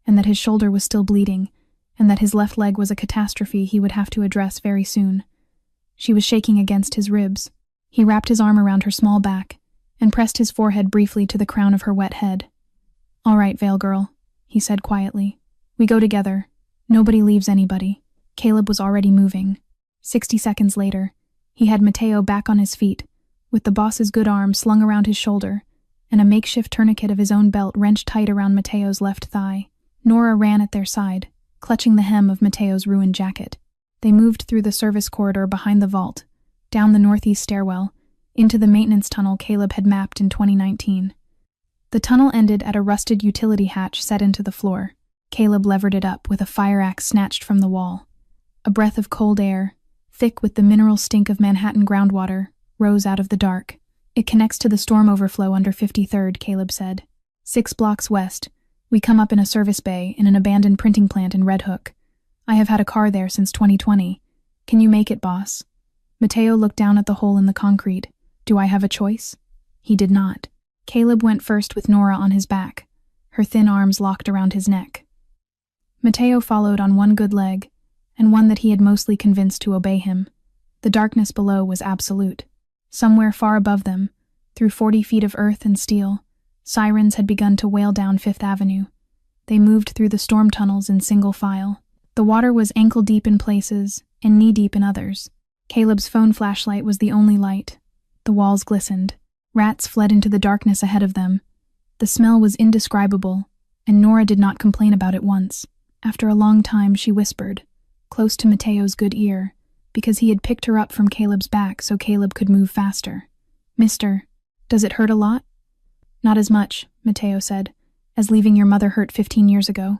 and that his shoulder was still bleeding, and that his left leg was a catastrophe he would have to address very soon. She was shaking against his ribs. He wrapped his arm around her small back, and pressed his forehead briefly to the crown of her wet head. "All right, Vale girl," he said quietly. "We go together. Nobody leaves anybody." Caleb was already moving. 60 seconds later, he had Mateo back on his feet, with the boss's good arm slung around his shoulder, and a makeshift tourniquet of his own belt wrenched tight around Mateo's left thigh. Nora ran at their side, clutching the hem of Mateo's ruined jacket. They moved through the service corridor behind the vault, down the northeast stairwell, into the maintenance tunnel Caleb had mapped in 2019. The tunnel ended at a rusted utility hatch set into the floor. Caleb levered it up with a fire axe snatched from the wall. A breath of cold air, thick with the mineral stink of Manhattan groundwater, rose out of the dark. "It connects to the storm overflow under 53rd, Caleb said. 6 blocks west. We come up in a service bay in an abandoned printing plant in Red Hook. I have had a car there since 2020. Can you make it, boss?" Mateo looked down at the hole in the concrete. "Do I have a choice?" He did not. Caleb went first with Nora on his back, her thin arms locked around his neck. Mateo followed on one good leg, and one that he had mostly convinced to obey him. The darkness below was absolute. Somewhere far above them, through 40 feet of earth and steel, sirens had begun to wail down 5th Avenue. They moved through the storm tunnels in single file. The water was ankle-deep in places and knee-deep in others. Caleb's phone flashlight was the only light. The walls glistened. Rats fled into the darkness ahead of them. The smell was indescribable, and Nora did not complain about it once. After a long time, she whispered, close to Mateo's good ear, because he had picked her up from Caleb's back so Caleb could move faster. "Mister, does it hurt a lot?" "Not as much," Mateo said, "as leaving your mother hurt 15 years ago."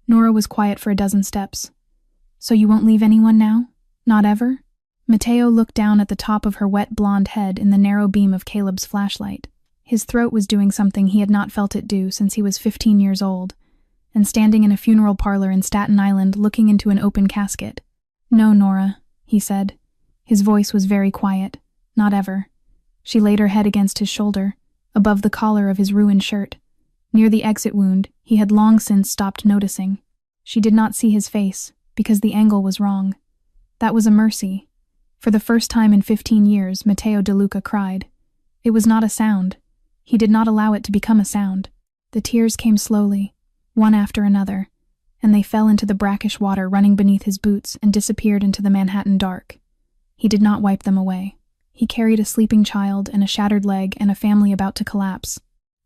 Nora was quiet for a dozen steps. "So you won't leave anyone now? Not ever?" Mateo looked down at the top of her wet blonde head in the narrow beam of Caleb's flashlight. His throat was doing something he had not felt it do since he was 15 years old, and standing in a funeral parlor in Staten Island looking into an open casket. "No, Nora," he said. His voice was very quiet. "Not ever." She laid her head against his shoulder, above the collar of his ruined shirt. Near the exit wound, he had long since stopped noticing. She did not see his face, because the angle was wrong. That was a mercy. For the first time in 15 years, Mateo De Luca cried. It was not a sound. He did not allow it to become a sound. The tears came slowly, one after another, and they fell into the brackish water running beneath his boots and disappeared into the Manhattan dark. He did not wipe them away. He carried a sleeping child and a shattered leg and a family about to collapse.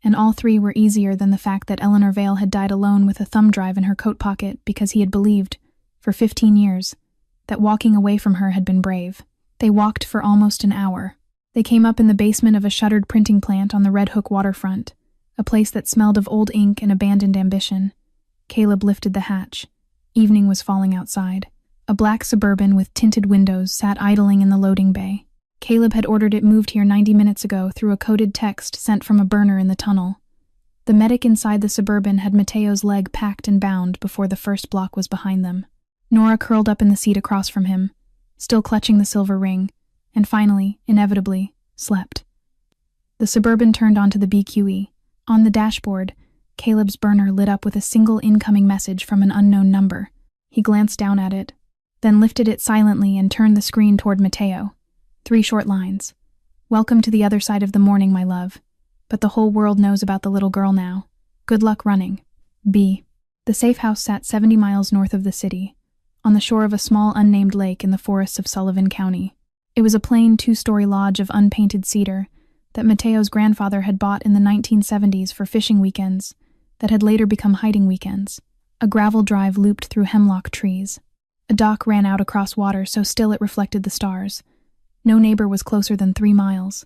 and all three were easier than the fact that Eleanor Vale had died alone with a thumb drive in her coat pocket because he had believed, for 15 years, that walking away from her had been brave. They walked for almost an hour. They came up in the basement of a shuttered printing plant on the Red Hook waterfront, a place that smelled of old ink and abandoned ambition. Caleb lifted the hatch. Evening was falling outside. A black Suburban with tinted windows sat idling in the loading bay. Caleb had ordered it moved here 90 minutes ago through a coded text sent from a burner in the tunnel. The medic inside the Suburban had Mateo's leg packed and bound before the first block was behind them. Nora curled up in the seat across from him, still clutching the silver ring, and finally, inevitably, slept. The Suburban turned onto the BQE. On the dashboard, Caleb's burner lit up with a single incoming message from an unknown number. He glanced down at it, then lifted it silently and turned the screen toward Mateo. 3 short lines. "Welcome to the other side of the morning, my love. But the whole world knows about the little girl now. Good luck running. B." The safe house sat 70 miles north of the city, on the shore of a small unnamed lake in the forests of Sullivan County. It was a plain 2-story lodge of unpainted cedar that Mateo's grandfather had bought in the 1970s for fishing weekends that had later become hiding weekends. A gravel drive looped through hemlock trees. A dock ran out across water so still it reflected the stars. No neighbor was closer than 3 miles.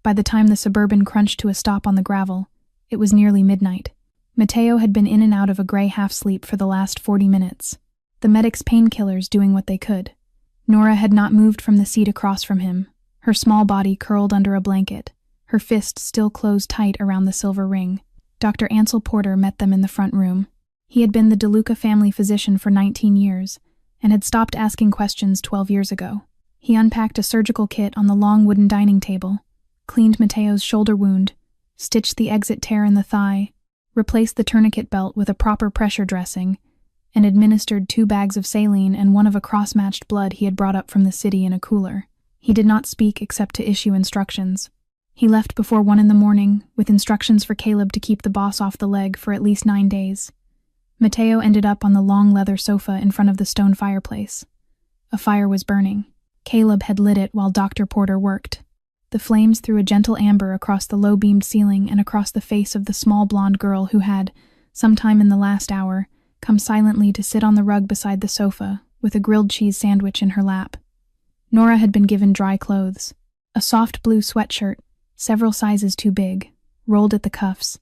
By the time the Suburban crunched to a stop on the gravel, it was nearly midnight. Mateo had been in and out of a gray half-sleep for the last 40 minutes. The medic's painkillers doing what they could. Nora had not moved from the seat across from him, her small body curled under a blanket, her fist still closed tight around the silver ring. Dr. Ansel Porter met them in the front room. He had been the DeLuca family physician for 19 years and had stopped asking questions 12 years ago. He unpacked a surgical kit on the long wooden dining table, cleaned Mateo's shoulder wound, stitched the exit tear in the thigh, replaced the tourniquet belt with a proper pressure dressing, and administered 2 bags of saline and one of a cross-matched blood he had brought up from the city in a cooler. He did not speak except to issue instructions. He left before 1 in the morning, with instructions for Caleb to keep the boss off the leg for at least 9 days. Mateo ended up on the long leather sofa in front of the stone fireplace. A fire was burning. Caleb had lit it while Dr. Porter worked. The flames threw a gentle amber across the low-beamed ceiling and across the face of the small blonde girl who had, sometime in the last hour, come silently to sit on the rug beside the sofa, with a grilled cheese sandwich in her lap. Nora had been given dry clothes. A soft blue sweatshirt, several sizes too big, rolled at the cuffs,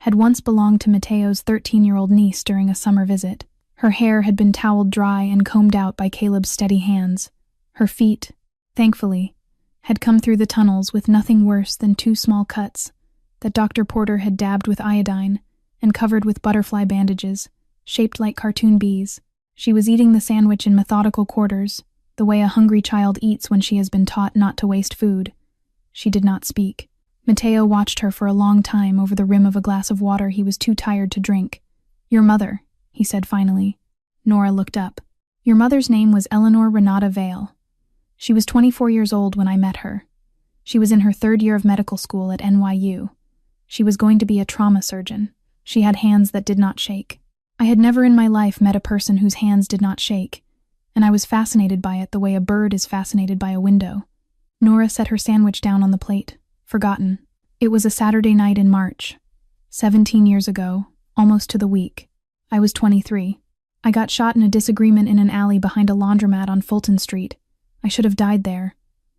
had once belonged to Mateo's 13-year-old niece during a summer visit. Her hair had been toweled dry and combed out by Caleb's steady hands. Her feet, thankfully, had come through the tunnels with nothing worse than 2 small cuts that Dr. Porter had dabbed with iodine and covered with butterfly bandages, shaped like cartoon bees. She was eating the sandwich in methodical quarters, the way a hungry child eats when she has been taught not to waste food. She did not speak. Mateo watched her for a long time over the rim of a glass of water he was too tired to drink. "Your mother," he said finally. Nora looked up. "Your mother's name was Eleanor Renata Vale. She was 24 years old when I met her. She was in her 3rd year of medical school at NYU. She was going to be a trauma surgeon. She had hands that did not shake. I had never in my life met a person whose hands did not shake, and I was fascinated by it the way a bird is fascinated by a window." Nora set her sandwich down on the plate, forgotten. It was a Saturday night in March. 17 years ago, almost to the week. I was 23. I got shot in a disagreement in an alley behind a laundromat on Fulton Street. I should have died there.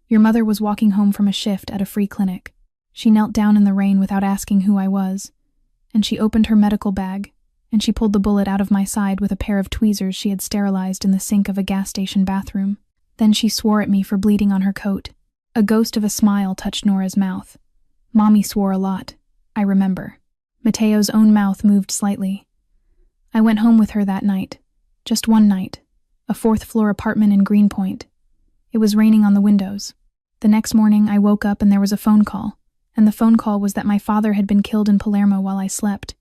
Your mother was walking home from a shift at a free clinic. She knelt down in the rain without asking who I was, and she opened her medical bag, and she pulled the bullet out of my side with a pair of tweezers she had sterilized in the sink of a gas station bathroom. Then she swore at me for bleeding on her coat. A ghost of a smile touched Nora's mouth. Mommy swore a lot, I remember. Mateo's own mouth moved slightly. I went home with her that night. Just one night. A 4th-floor apartment in Greenpoint. It was raining on the windows. The next morning I woke up and there was a phone call, and the phone call was that my father had been killed in Palermo while I slept.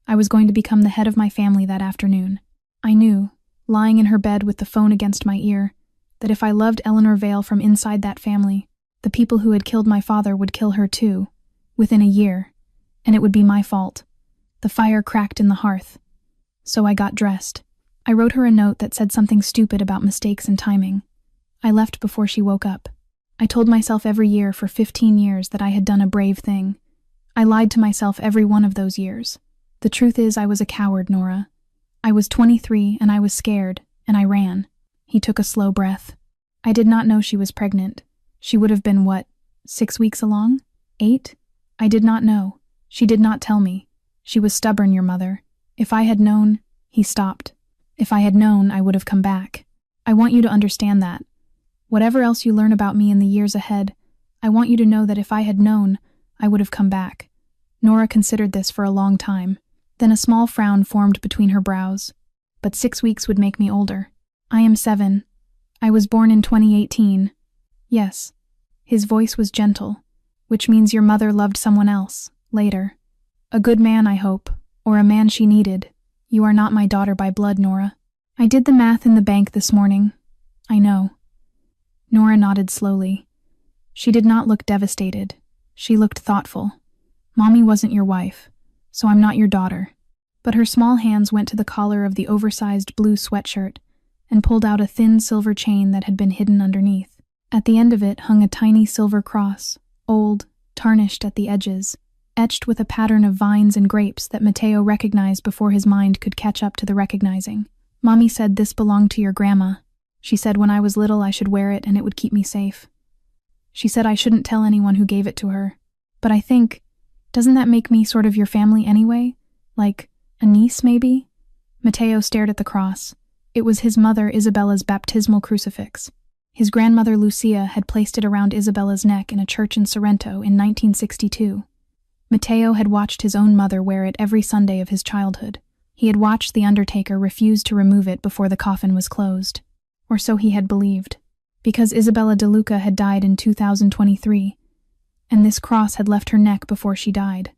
I was going to become the head of my family that afternoon. I knew, lying in her bed with the phone against my ear, that if I loved Eleanor Vale from inside that family, the people who had killed my father would kill her too, within a year, and it would be my fault. The fire cracked in the hearth. So I got dressed. I wrote her a note that said something stupid about mistakes and timing. I left before she woke up. I told myself every year for 15 years that I had done a brave thing. I lied to myself every one of those years. The truth is I was a coward, Nora. I was 23 and I was scared, and I ran. He took a slow breath. I did not know she was pregnant. She would have been, 6 weeks along? 8? I did not know. She did not tell me. She was stubborn, your mother. If I had known— He stopped. If I had known, I would have come back. I want you to understand that. Whatever else you learn about me in the years ahead, I want you to know that if I had known, I would have come back. Nora considered this for a long time. Then a small frown formed between her brows. But 6 weeks would make me older. I am 7. I was born in 2018. Yes. His voice was gentle, which means your mother loved someone else, later. A good man, I hope, or a man she needed. You are not my daughter by blood, Nora. I did the math in the bank this morning. I know. Nora nodded slowly. She did not look devastated. She looked thoughtful. Mommy wasn't your wife, so I'm not your daughter. But her small hands went to the collar of the oversized blue sweatshirt and pulled out a thin silver chain that had been hidden underneath. At the end of it hung a tiny silver cross, old, tarnished at the edges, etched with a pattern of vines and grapes that Mateo recognized before his mind could catch up to the recognizing. Mommy said this belonged to your grandma. She said when I was little I should wear it and it would keep me safe. She said I shouldn't tell anyone who gave it to her. But I think, doesn't that make me sort of your family anyway? Like, a niece maybe? Mateo stared at the cross. It was his mother Isabella's baptismal crucifix. His grandmother Lucia had placed it around Isabella's neck in a church in Sorrento in 1962. Mateo had watched his own mother wear it every Sunday of his childhood. He had watched the undertaker refuse to remove it before the coffin was closed. Or so he had believed. Because Isabella De Luca had died in 2023, and this cross had left her neck before she died,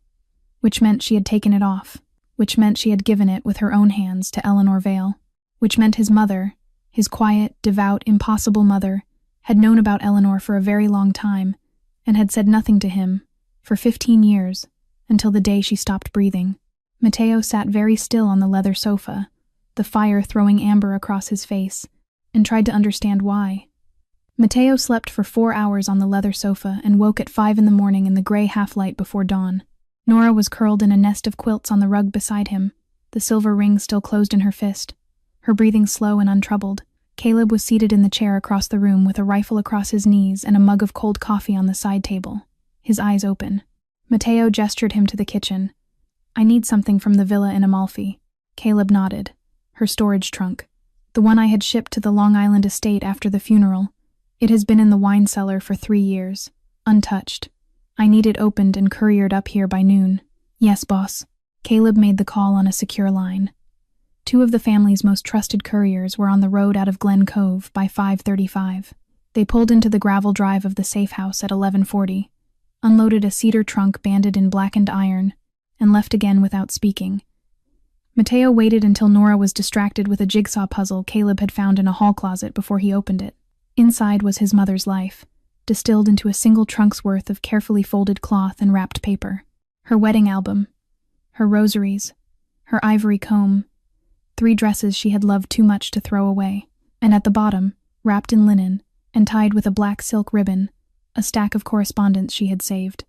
which meant she had taken it off, which meant she had given it with her own hands to Eleanor Vale, which meant his mother, his quiet, devout, impossible mother, had known about Eleanor for a very long time and had said nothing to him for 15 years, until the day she stopped breathing. Mateo sat very still on the leather sofa, the fire throwing amber across his face, and tried to understand why. Mateo slept for 4 hours on the leather sofa and woke at 5 in the morning in the gray half-light before dawn. Nora was curled in a nest of quilts on the rug beside him, the silver ring still closed in her fist, her breathing slow and untroubled. Caleb was seated in the chair across the room with a rifle across his knees and a mug of cold coffee on the side table, his eyes open. Mateo gestured him to the kitchen. I need something from the villa in Amalfi. Caleb nodded. Her storage trunk. The one I had shipped to the Long Island estate after the funeral. It has been in the wine cellar for 3 years, untouched. I need it opened and couriered up here by noon. Yes, boss. Caleb made the call on a secure line. 2 of the family's most trusted couriers were on the road out of Glen Cove by 5:35. They pulled into the gravel drive of the safe house at 11:40, unloaded a cedar trunk banded in blackened iron, and left again without speaking. Mateo waited until Nora was distracted with a jigsaw puzzle Caleb had found in a hall closet before he opened it. Inside was his mother's life, distilled into a single trunk's worth of carefully folded cloth and wrapped paper. Her wedding album, her rosaries, her ivory comb, 3 dresses she had loved too much to throw away, and at the bottom, wrapped in linen and tied with a black silk ribbon, a stack of correspondence she had saved.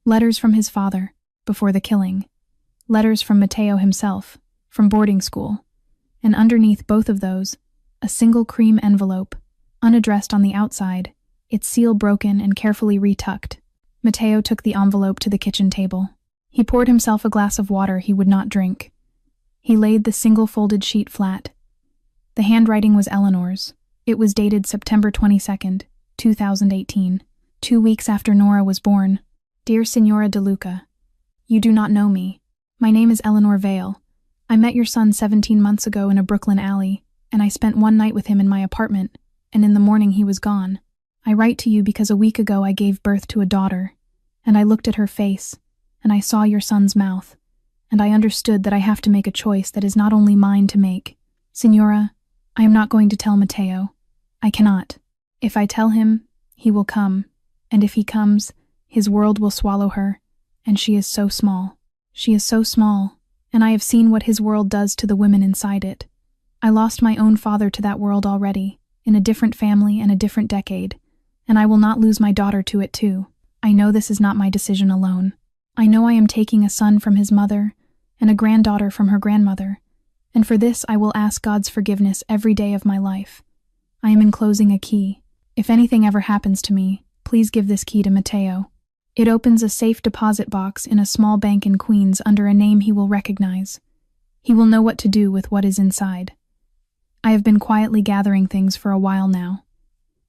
Letters from his father, before the killing. Letters from Mateo himself, from boarding school. And underneath both of those, a single cream envelope, unaddressed on the outside, its seal broken and carefully retucked. Mateo took the envelope to the kitchen table. He poured himself a glass of water he would not drink. He laid the single folded sheet flat. The handwriting was Eleanor's. It was dated September 22nd, 2018, 2 weeks after Nora was born. Dear Signora De Luca, you do not know me. My name is Eleanor Vale. I met your son 17 months ago in a Brooklyn alley, and I spent one night with him in my apartment, and in the morning he was gone. I write to you because a week ago I gave birth to a daughter, and I looked at her face, and I saw your son's mouth, and I understood that I have to make a choice that is not only mine to make. Signora, I am not going to tell Mateo. I cannot. If I tell him, he will come, and if he comes, his world will swallow her, and she is so small. She is so small, and I have seen what his world does to the women inside it. I lost my own father to that world already, in a different family and a different decade, and I will not lose my daughter to it too. I know this is not my decision alone. I know I am taking a son from his mother and a granddaughter from her grandmother, and for this I will ask God's forgiveness every day of my life. I am enclosing a key. If anything ever happens to me, please give this key to Matteo. It opens a safe deposit box in a small bank in Queens under a name he will recognize. He will know what to do with what is inside. I have been quietly gathering things for a while now.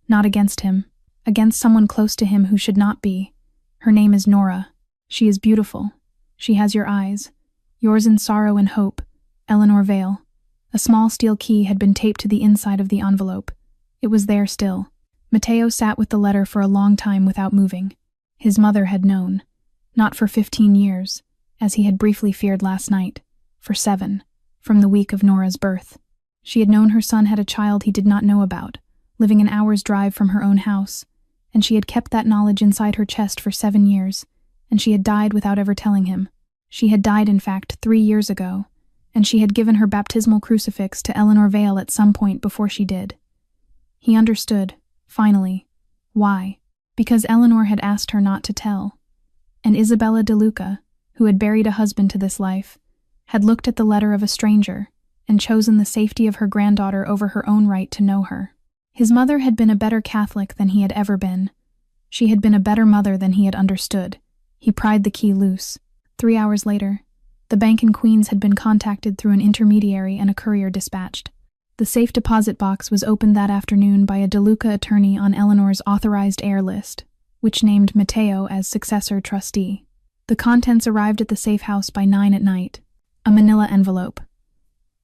Not against him, against someone close to him who should not be. Her name is Nora. She is beautiful. She has your eyes. Yours in sorrow and hope, Eleanor Vale. A small steel key had been taped to the inside of the envelope. It was there still. Matteo sat with the letter for a long time without moving. His mother had known. Not for 15 years, as he had briefly feared last night. For 7, from the week of Nora's birth. She had known her son had a child he did not know about, living an hour's drive from her own house, and she had kept that knowledge inside her chest for 7 years, and she had died without ever telling him. She had died, in fact, 3 years ago, and she had given her baptismal crucifix to Eleanor Vale at some point before she did. He understood, finally. Why? Because Eleanor had asked her not to tell. And Isabella De Luca, who had buried a husband to this life, had looked at the letter of a stranger and chosen the safety of her granddaughter over her own right to know her. His mother had been a better Catholic than he had ever been. She had been a better mother than he had understood. He pried the key loose. 3 hours later, the bank in Queens had been contacted through an intermediary and a courier dispatched. The safe deposit box was opened that afternoon by a De Luca attorney on Eleanor's authorized heir list, which named Matteo as successor trustee. The contents arrived at the safe house by 9 at night. A manila envelope.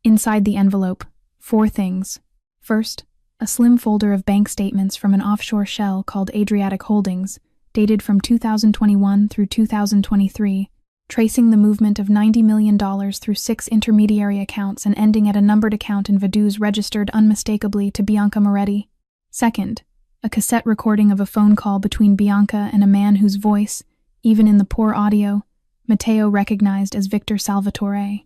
Inside the envelope, 4 things. First, a slim folder of bank statements from an offshore shell called Adriatic Holdings, dated from 2021 through 2023, tracing the movement of $90 million through 6 intermediary accounts and ending at a numbered account in Vaduz registered unmistakably to Bianca Moretti. Second, a cassette recording of a phone call between Bianca and a man whose voice, even in the poor audio, Matteo recognized as Victor Salvatore.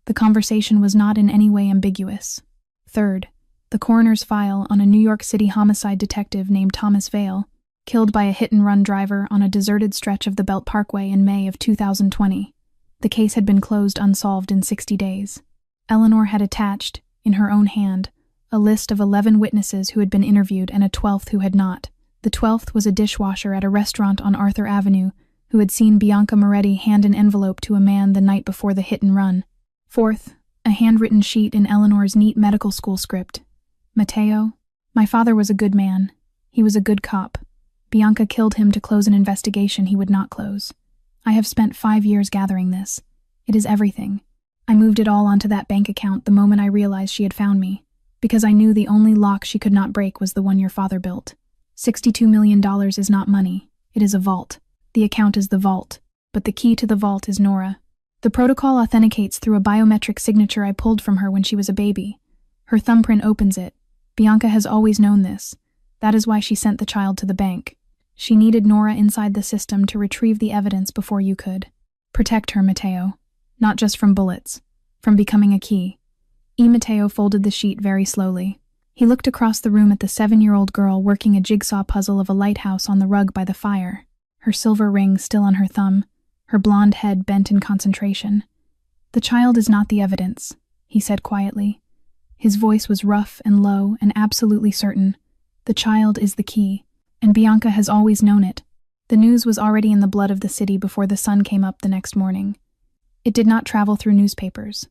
The conversation was not in any way ambiguous. Third, the coroner's file on a New York City homicide detective named Thomas Vale, killed by a hit-and-run driver on a deserted stretch of the Belt Parkway in May of 2020. The case had been closed unsolved in 60 days. Eleanor had attached, in her own hand, a list of 11 witnesses who had been interviewed and a 12th who had not. The 12th was a dishwasher at a restaurant on Arthur Avenue who had seen Bianca Moretti hand an envelope to a man the night before the hit-and-run. Fourth, a handwritten sheet in Eleanor's neat medical school script. Matteo, my father was a good man. He was a good cop. Bianca killed him to close an investigation he would not close. I have spent 5 years gathering this. It is everything. I moved it all onto that bank account the moment I realized she had found me, because I knew the only lock she could not break was the one your father built. $62 million is not money. It is a vault. The account is the vault, but the key to the vault is Nora. The protocol authenticates through a biometric signature I pulled from her when she was a baby. Her thumbprint opens it. Bianca has always known this. That is why she sent the child to the bank. She needed Nora inside the system to retrieve the evidence before you could. Protect her, Matteo. Not just from bullets. From becoming a key. Matteo folded the sheet very slowly. He looked across the room at the 7-year-old girl working a jigsaw puzzle of a lighthouse on the rug by the fire, her silver ring still on her thumb, her blonde head bent in concentration. The child is not the evidence, he said quietly. His voice was rough and low and absolutely certain. The child is the key, and Bianca has always known it. The news was already in the blood of the city before the sun came up the next morning. It did not travel through newspapers.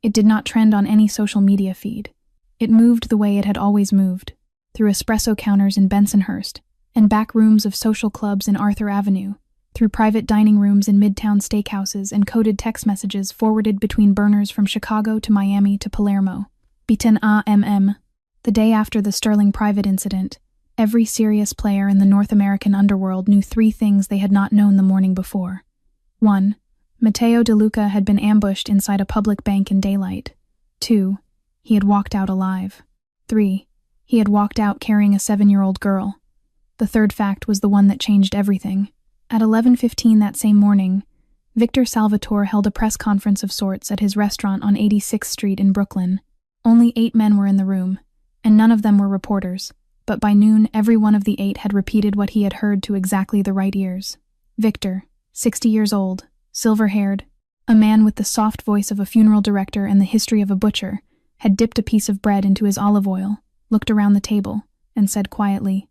It did not trend on any social media feed. It moved the way it had always moved, through espresso counters in Bensonhurst, and back rooms of social clubs in Arthur Avenue, through private dining rooms in midtown steakhouses and coded text messages forwarded between burners from Chicago to Miami to Palermo. Beaten AMM. The day after the Sterling private incident, every serious player in the North American underworld knew 3 things they had not known the morning before. 1. Matteo De Luca had been ambushed inside a public bank in daylight. 2. He had walked out alive. 3. He had walked out carrying a 7-year-old girl. The third fact was the one that changed everything. At 11:15 that same morning, Victor Salvatore held a press conference of sorts at his restaurant on 86th Street in Brooklyn. Only 8 men were in the room, and none of them were reporters, but by noon every one of the 8 had repeated what he had heard to exactly the right ears. Victor, 60 years old, silver-haired, a man with the soft voice of a funeral director and the history of a butcher, had dipped a piece of bread into his olive oil, looked around the table, and said quietly,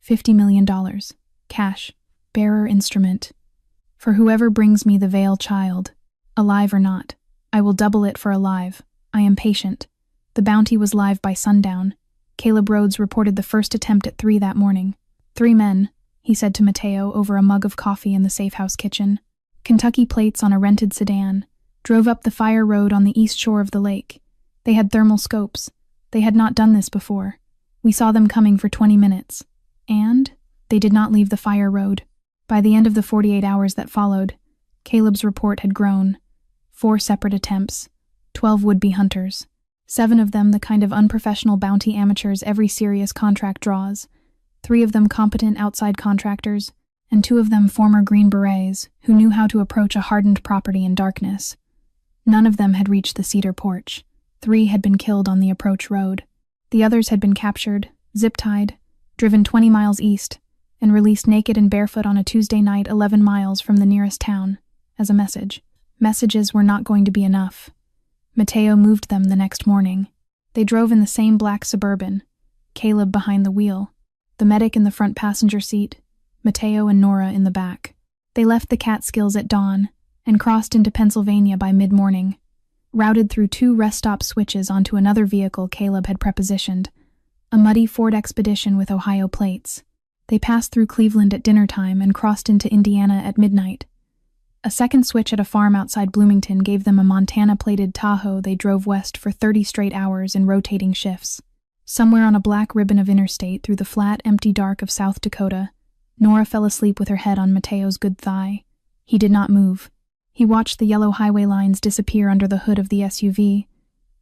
$50 million. Cash. Bearer instrument. For whoever brings me the veil child, alive or not, I will double it for alive. I am patient. The bounty was live by sundown. Caleb Rhodes reported the first attempt at 3 that morning. 3 men, he said to Mateo over a mug of coffee in the safe house kitchen. Kentucky plates on a rented sedan, drove up the fire road on the east shore of the lake. They had thermal scopes. They had not done this before. We saw them coming for 20 minutes. And they did not leave the fire road. By the end of the 48 hours that followed, Caleb's report had grown. 4 separate attempts, 12 would-be hunters, 7 of them the kind of unprofessional bounty amateurs every serious contract draws, 3 of them competent outside contractors, and 2 of them former Green Berets who knew how to approach a hardened property in darkness. None of them had reached the cedar porch. 3 had been killed on the approach road. The others had been captured, zip-tied, driven 20 miles east, and released naked and barefoot on a Tuesday night 11 miles from the nearest town, as a message. Messages were not going to be enough. Mateo moved them the next morning. They drove in the same black Suburban, Caleb behind the wheel, the medic in the front passenger seat, Mateo and Nora in the back. They left the Catskills at dawn and crossed into Pennsylvania by mid-morning, routed through 2 rest stop switches onto another vehicle Caleb had prepositioned, a muddy Ford Expedition with Ohio plates. They passed through Cleveland at dinner time and crossed into Indiana at midnight. A second switch at a farm outside Bloomington gave them a Montana-plated Tahoe they drove west for 30 straight hours in rotating shifts. Somewhere on a black ribbon of interstate through the flat, empty dark of South Dakota, Nora fell asleep with her head on Mateo's good thigh. He did not move. He watched the yellow highway lines disappear under the hood of the SUV,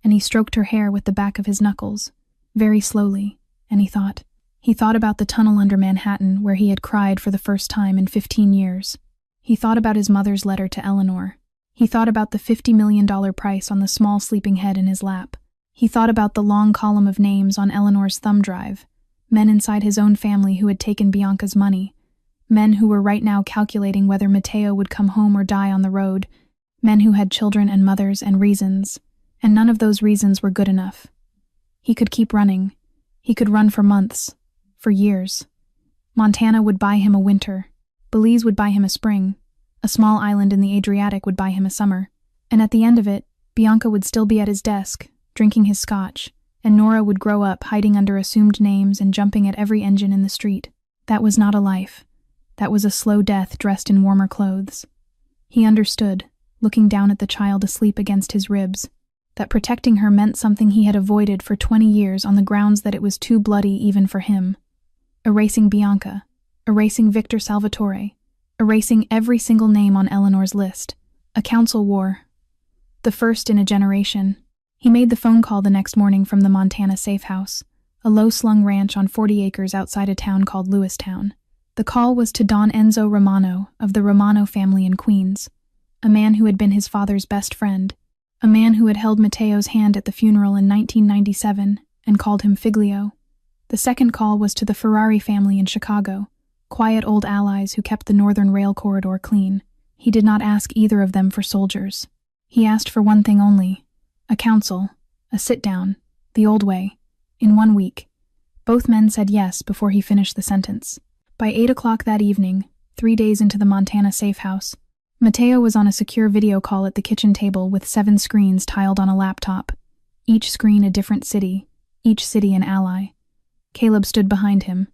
and he stroked her hair with the back of his knuckles, very slowly, and he thought. He thought about the tunnel under Manhattan where he had cried for the first time in 15 years. He thought about his mother's letter to Eleanor. He thought about the $50 million price on the small sleeping head in his lap. He thought about the long column of names on Eleanor's thumb drive, men inside his own family who had taken Bianca's money, men who were right now calculating whether Mateo would come home or die on the road, men who had children and mothers and reasons, and none of those reasons were good enough. He could keep running. He could run for months, for years. Montana would buy him a winter. Belize would buy him a spring. A small island in the Adriatic would buy him a summer. And at the end of it, Bianca would still be at his desk, drinking his scotch, and Nora would grow up hiding under assumed names and jumping at every engine in the street. That was not a life. That was a slow death dressed in warmer clothes. He understood, looking down at the child asleep against his ribs, that protecting her meant something he had avoided for 20 years on the grounds that it was too bloody even for him. Erasing Bianca, erasing Victor Salvatore, erasing every single name on Eleanor's list. A council war. The first in a generation. He made the phone call the next morning from the Montana safe house, a low-slung ranch on 40 acres outside a town called Lewistown. The call was to Don Enzo Romano of the Romano family in Queens, a man who had been his father's best friend, a man who had held Mateo's hand at the funeral in 1997 and called him Figlio. The second call was to the Ferrari family in Chicago, quiet old allies who kept the Northern Rail Corridor clean. He did not ask either of them for soldiers. He asked for one thing only, a council, a sit-down, the old way, in 1 week. Both men said yes before he finished the sentence. By 8 o'clock that evening, 3 days into the Montana safe house, Mateo was on a secure video call at the kitchen table with 7 screens tiled on a laptop, each screen a different city, each city an ally. Caleb stood behind him.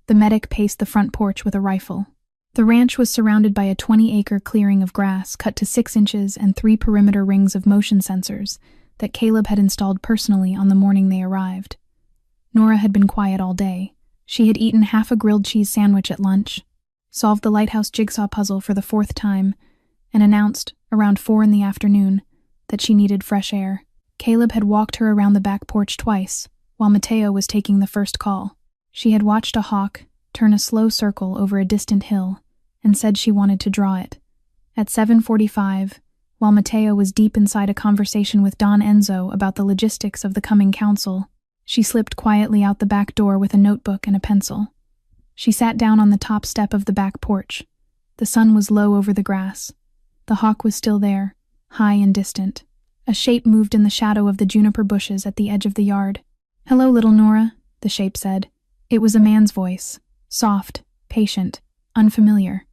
The medic paced the front porch with a rifle. The ranch was surrounded by a 20-acre clearing of grass cut to 6 inches and 3 perimeter rings of motion sensors that Caleb had installed personally on the morning they arrived. Nora had been quiet all day. She had eaten half a grilled cheese sandwich at lunch, solved the lighthouse jigsaw puzzle for the 4th time, and announced, around 4 in the afternoon, that she needed fresh air. Caleb had walked her around the back porch twice, while Mateo was taking the first call. She had watched a hawk turn a slow circle over a distant hill and said she wanted to draw it. At 7:45, while Mateo was deep inside a conversation with Don Enzo about the logistics of the coming council, she slipped quietly out the back door with a notebook and a pencil. She sat down on the top step of the back porch, The sun was low over the grass. The hawk was still there, high and distant. A shape moved in the shadow of the juniper bushes at the edge of the yard. "Hello, little Nora," the shape said. It was a man's voice, soft, patient, unfamiliar.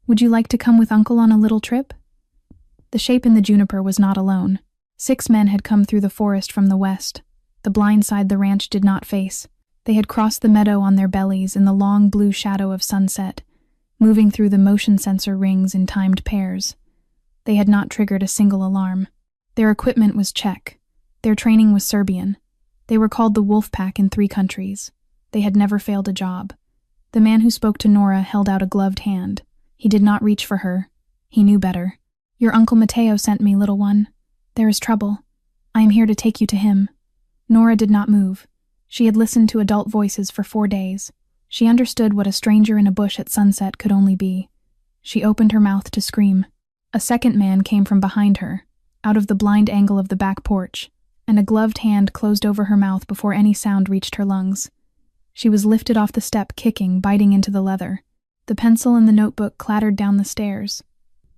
"Would you like to come with Uncle on a little trip?" The shape in the juniper was not alone. 6 men had come through the forest from the west, the blind side the ranch did not face. They had crossed the meadow on their bellies in the long blue shadow of sunset, moving through the motion sensor rings in timed pairs. They had not triggered a single alarm. Their equipment was Czech. Their training was Serbian. They were called the Wolf Pack in 3 countries. They had never failed a job. The man who spoke to Nora held out a gloved hand. He did not reach for her. He knew better. "Your Uncle Mateo sent me, little one. There is trouble. I am here to take you to him." Nora did not move. She had listened to adult voices for 4 days. She understood what a stranger in a bush at sunset could only be. She opened her mouth to scream. A second man came from behind her, out of the blind angle of the back porch, and a gloved hand closed over her mouth before any sound reached her lungs. She was lifted off the step, kicking, biting into the leather. The pencil and the notebook clattered down the stairs.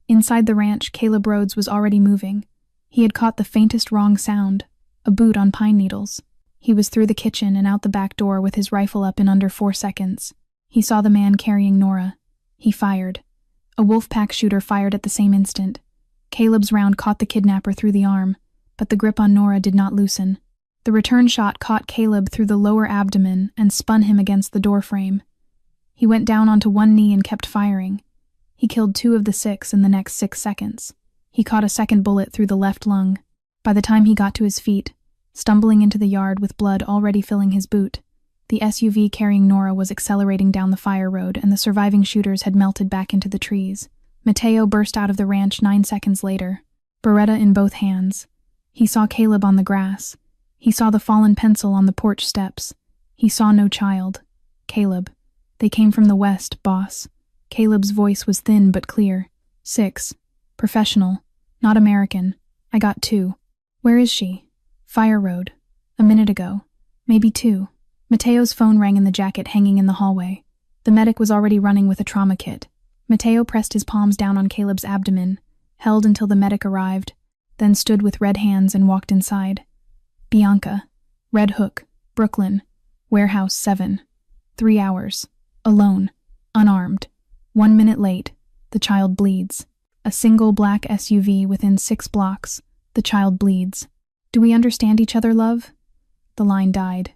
Inside the ranch, Caleb Rhodes was already moving. He had caught the faintest wrong sound, a boot on pine needles. He was through the kitchen and out the back door with his rifle up in under 4 seconds. He saw the man carrying Nora. He fired. A wolf pack shooter fired at the same instant. Caleb's round caught the kidnapper through the arm, but the grip on Nora did not loosen. The return shot caught Caleb through the lower abdomen and spun him against the door frame. He went down onto one knee and kept firing. He killed 2 of the 6 in the next 6 seconds. He caught a second bullet through the left lung. By the time he got to his feet, stumbling into the yard with blood already filling his boot, the SUV carrying Nora was accelerating down the fire road and the surviving shooters had melted back into the trees. Mateo burst out of the ranch 9 seconds later, Beretta in both hands. He saw Caleb on the grass. He saw the fallen pencil on the porch steps. He saw no child. Caleb. They came from the west, boss. Caleb's voice was thin but clear. 6. Professional. Not American. I got 2. Where is she? Fire road. A minute ago. Maybe 2. Mateo's phone rang in the jacket hanging in the hallway. The medic was already running with a trauma kit. Mateo pressed his palms down on Caleb's abdomen, held until the medic arrived, then stood with red hands and walked inside. Bianca. Red Hook. Brooklyn. Warehouse 7. 3 hours. Alone. Unarmed. 1 minute late. The child bleeds. A single black SUV within 6 blocks. The child bleeds. "Do we understand each other, love?" The line died.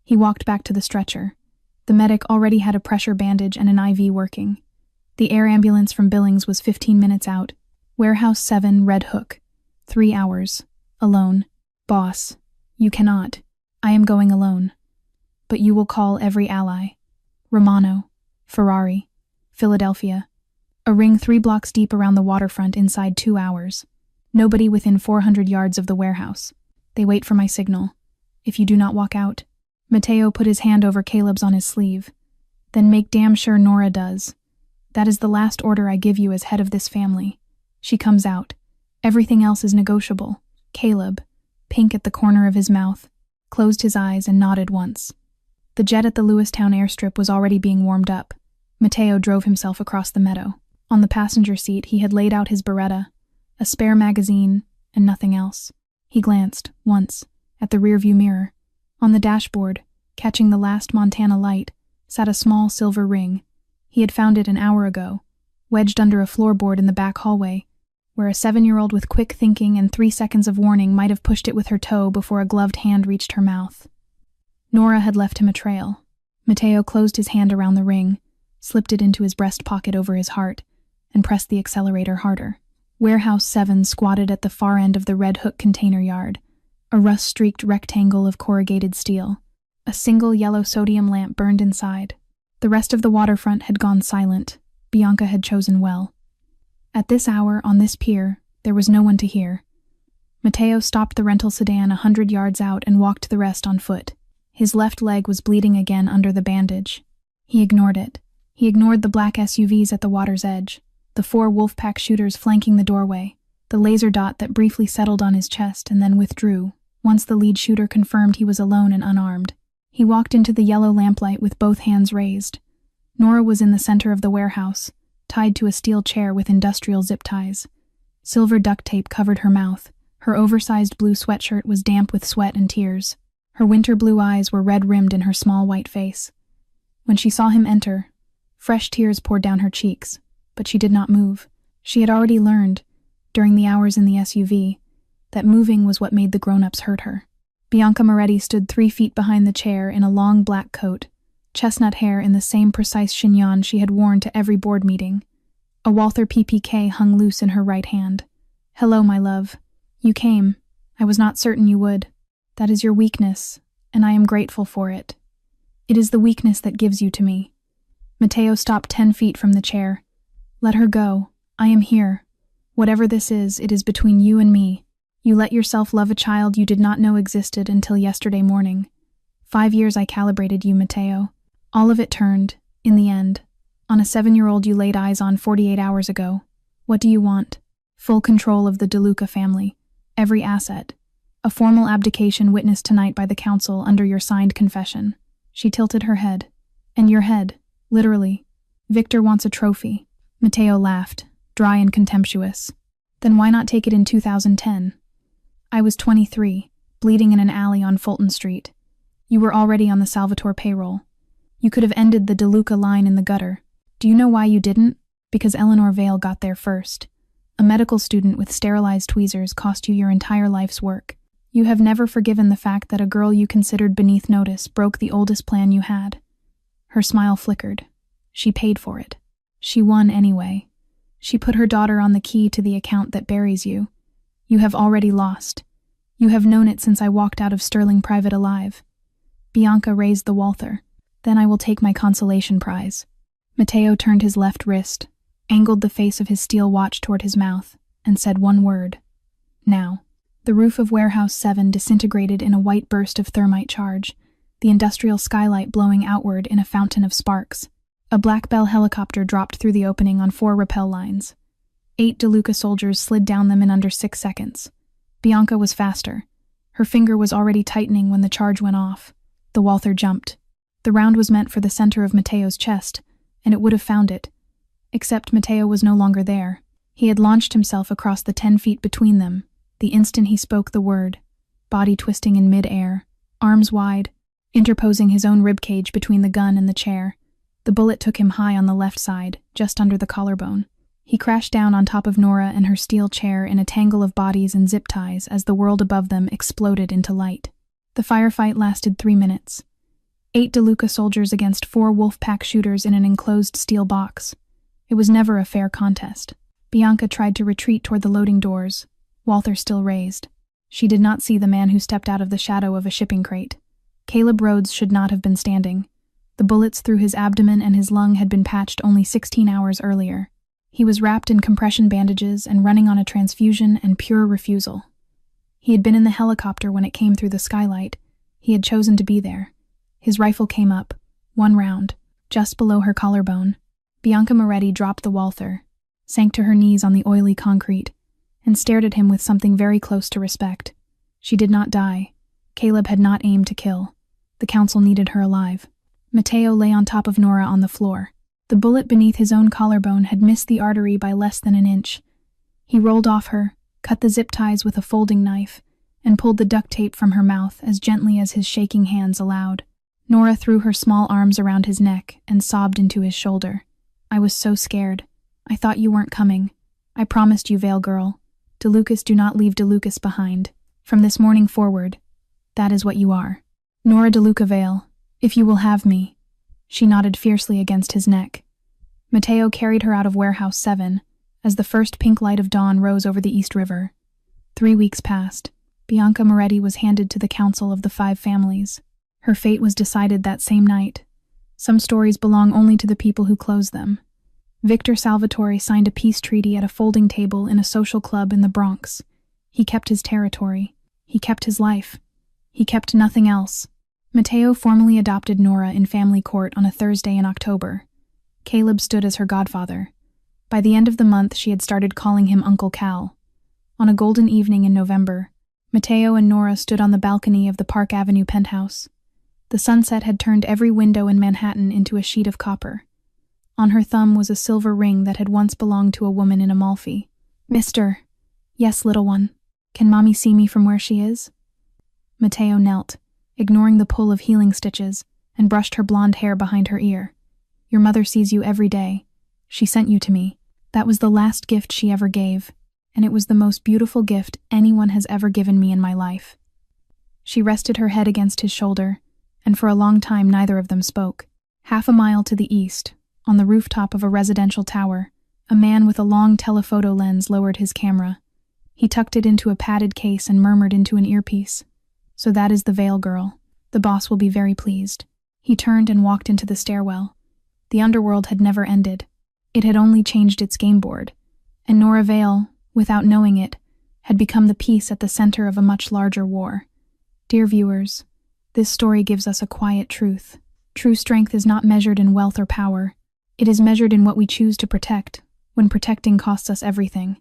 He walked back to the stretcher. The medic already had a pressure bandage and an IV working. The air ambulance from Billings was 15 minutes out. Warehouse 7, Red Hook. 3 hours. Alone. Boss. You cannot. I am going alone. But you will call every ally. Romano. Ferrari. Philadelphia. A ring 3 blocks deep around the waterfront inside 2 hours. Nobody within 400 yards of the warehouse. They wait for my signal. If you do not walk out. Mateo put his hand over Caleb's on his sleeve. Then make damn sure Nora does. That is the last order I give you as head of this family. She comes out. Everything else is negotiable. Caleb, pink at the corner of his mouth, closed his eyes and nodded once. The jet at the Lewistown airstrip was already being warmed up. Mateo drove himself across the meadow. On the passenger seat, he had laid out his Beretta, a spare magazine, and nothing else. He glanced, once, at the rearview mirror. On the dashboard, catching the last Montana light, sat a small silver ring. He had found it an hour ago, wedged under a floorboard in the back hallway, where a 7-year-old with quick thinking and 3 seconds of warning might have pushed it with her toe before a gloved hand reached her mouth. Nora had left him a trail. Mateo closed his hand around the ring, slipped it into his breast pocket over his heart, and pressed the accelerator harder. Warehouse 7 squatted at the far end of the Red Hook container yard, a rust-streaked rectangle of corrugated steel. A single yellow sodium lamp burned inside. The rest of the waterfront had gone silent. Bianca had chosen well. At this hour, on this pier, there was no one to hear. Mateo stopped the rental sedan 100 yards out and walked the rest on foot. His left leg was bleeding again under the bandage. He ignored it. He ignored the black SUVs at the water's edge, the 4 Wolfpack shooters flanking the doorway, the laser dot that briefly settled on his chest and then withdrew, once the lead shooter confirmed he was alone and unarmed. He walked into the yellow lamplight with both hands raised. Nora was in the center of the warehouse, tied to a steel chair with industrial zip ties. Silver duct tape covered her mouth. Her oversized blue sweatshirt was damp with sweat and tears. Her winter blue eyes were red-rimmed in her small white face. When she saw him enter, fresh tears poured down her cheeks, but she did not move. She had already learned, during the hours in the SUV, that moving was what made the grown-ups hurt her. Bianca Moretti stood 3 feet behind the chair in a long black coat, chestnut hair in the same precise chignon she had worn to every board meeting. A Walther PPK hung loose in her right hand. "Hello, my love. You came. I was not certain you would. That is your weakness, and I am grateful for it. It is the weakness that gives you to me." Matteo stopped 10 feet from the chair. "Let her go. I am here. Whatever this is, it is between you and me. You let yourself love a child you did not know existed until yesterday morning. 5 years I calibrated you, Matteo. All of it turned, in the end, on a 7-year-old you laid eyes on 48 hours ago. What do you want? Full control of the DeLuca family, every asset. A formal abdication witnessed tonight by the council under your signed confession." She tilted her head. "And your head, literally. Victor wants a trophy." Matteo laughed, dry and contemptuous. "Then why not take it in 2010? I was 23, bleeding in an alley on Fulton Street. You were already on the Salvatore payroll. You could have ended the DeLuca line in the gutter. Do you know why you didn't? Because Eleanor Vale got there first. A medical student with sterilized tweezers cost you your entire life's work. You have never forgiven the fact that a girl you considered beneath notice broke the oldest plan you had." Her smile flickered. She paid for it. She won anyway. She put her daughter on the key to the account that buries you. You have already lost. You have known it since I walked out of Sterling Private alive. Bianca raised the Walther. "Then I will take my consolation prize." Matteo turned his left wrist, angled the face of his steel watch toward his mouth, and said one word. "Now." The roof of Warehouse 7 disintegrated in a white burst of thermite charge, the industrial skylight blowing outward in a fountain of sparks. A Black Bell helicopter dropped through the opening on 4 rappel lines. 8 DeLuca soldiers slid down them in under 6 seconds. Bianca was faster. Her finger was already tightening when the charge went off. The Walther jumped. The round was meant for the center of Matteo's chest, and it would have found it. Except Matteo was no longer there. He had launched himself across the 10 feet between them, the instant he spoke the word, body twisting in mid-air, arms wide, interposing his own ribcage between the gun and the chair. The bullet took him high on the left side, just under the collarbone. He crashed down on top of Nora and her steel chair in a tangle of bodies and zip ties as the world above them exploded into light. The firefight lasted 3 minutes. 8 DeLuca soldiers against 4 Wolfpack shooters in an enclosed steel box. It was never a fair contest. Bianca tried to retreat toward the loading doors, Walther still raised. She did not see the man who stepped out of the shadow of a shipping crate. Caleb Rhodes should not have been standing. The bullets through his abdomen and his lung had been patched only 16 hours earlier. He was wrapped in compression bandages and running on a transfusion and pure refusal. He had been in the helicopter when it came through the skylight. He had chosen to be there. His rifle came up, 1 round, just below her collarbone. Bianca Moretti dropped the Walther, sank to her knees on the oily concrete, and stared at him with something very close to respect. She did not die. Caleb had not aimed to kill. The council needed her alive. Matteo lay on top of Nora on the floor. The bullet beneath his own collarbone had missed the artery by less than an inch. He rolled off her, cut the zip ties with a folding knife, and pulled the duct tape from her mouth as gently as his shaking hands allowed. Nora threw her small arms around his neck and sobbed into his shoulder. "I was so scared. I thought you weren't coming. I promised you, Vale girl. DeLucas do not leave DeLucas behind. From this morning forward, that is what you are. Nora DeLuca Vale, if you will have me." She nodded fiercely against his neck. Matteo carried her out of Warehouse 7 as the first pink light of dawn rose over the East River. 3 weeks passed. Bianca Moretti was handed to the council of the 5 families. Her fate was decided that same night. Some stories belong only to the people who close them. Victor Salvatore signed a peace treaty at a folding table in a social club in the Bronx. He kept his territory. He kept his life. He kept nothing else. Matteo formally adopted Nora in family court on a Thursday in October. Caleb stood as her godfather. By the end of the month, she had started calling him Uncle Cal. On a golden evening in November, Matteo and Nora stood on the balcony of the Park Avenue penthouse. The sunset had turned every window in Manhattan into a sheet of copper. On her thumb was a silver ring that had once belonged to a woman in Amalfi. "Mister." "Yes, little one. Can Mommy see me from where she is?" Matteo knelt, ignoring the pull of healing stitches, and brushed her blonde hair behind her ear. "Your mother sees you every day. She sent you to me. That was the last gift she ever gave, and it was the most beautiful gift anyone has ever given me in my life." She rested her head against his shoulder, and for a long time neither of them spoke. Half a mile to the east, on the rooftop of a residential tower, a man with a long telephoto lens lowered his camera. He tucked it into a padded case and murmured into an earpiece. "So that is the Vale girl. The boss will be very pleased." He turned and walked into the stairwell. The underworld had never ended. It had only changed its game board, and Nora Vale, without knowing it, had become the piece at the center of a much larger war. Dear viewers, this story gives us a quiet truth. True strength is not measured in wealth or power. It is measured in what we choose to protect, when protecting costs us everything.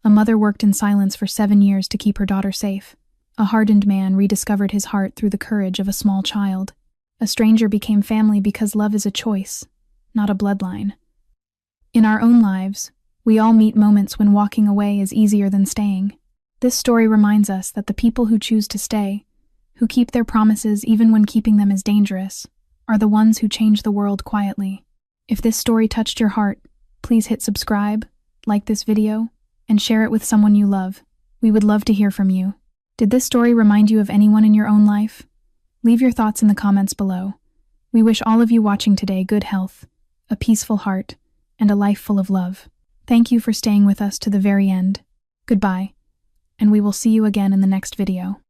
A mother worked in silence for 7 years to keep her daughter safe. A hardened man rediscovered his heart through the courage of a small child. A stranger became family because love is a choice, not a bloodline. In our own lives, we all meet moments when walking away is easier than staying. This story reminds us that the people who choose to stay, who keep their promises even when keeping them is dangerous, are the ones who change the world quietly. If this story touched your heart, please hit subscribe, like this video, and share it with someone you love. We would love to hear from you. Did this story remind you of anyone in your own life? Leave your thoughts in the comments below. We wish all of you watching today good health, a peaceful heart, and a life full of love. Thank you for staying with us to the very end. Goodbye, and we will see you again in the next video.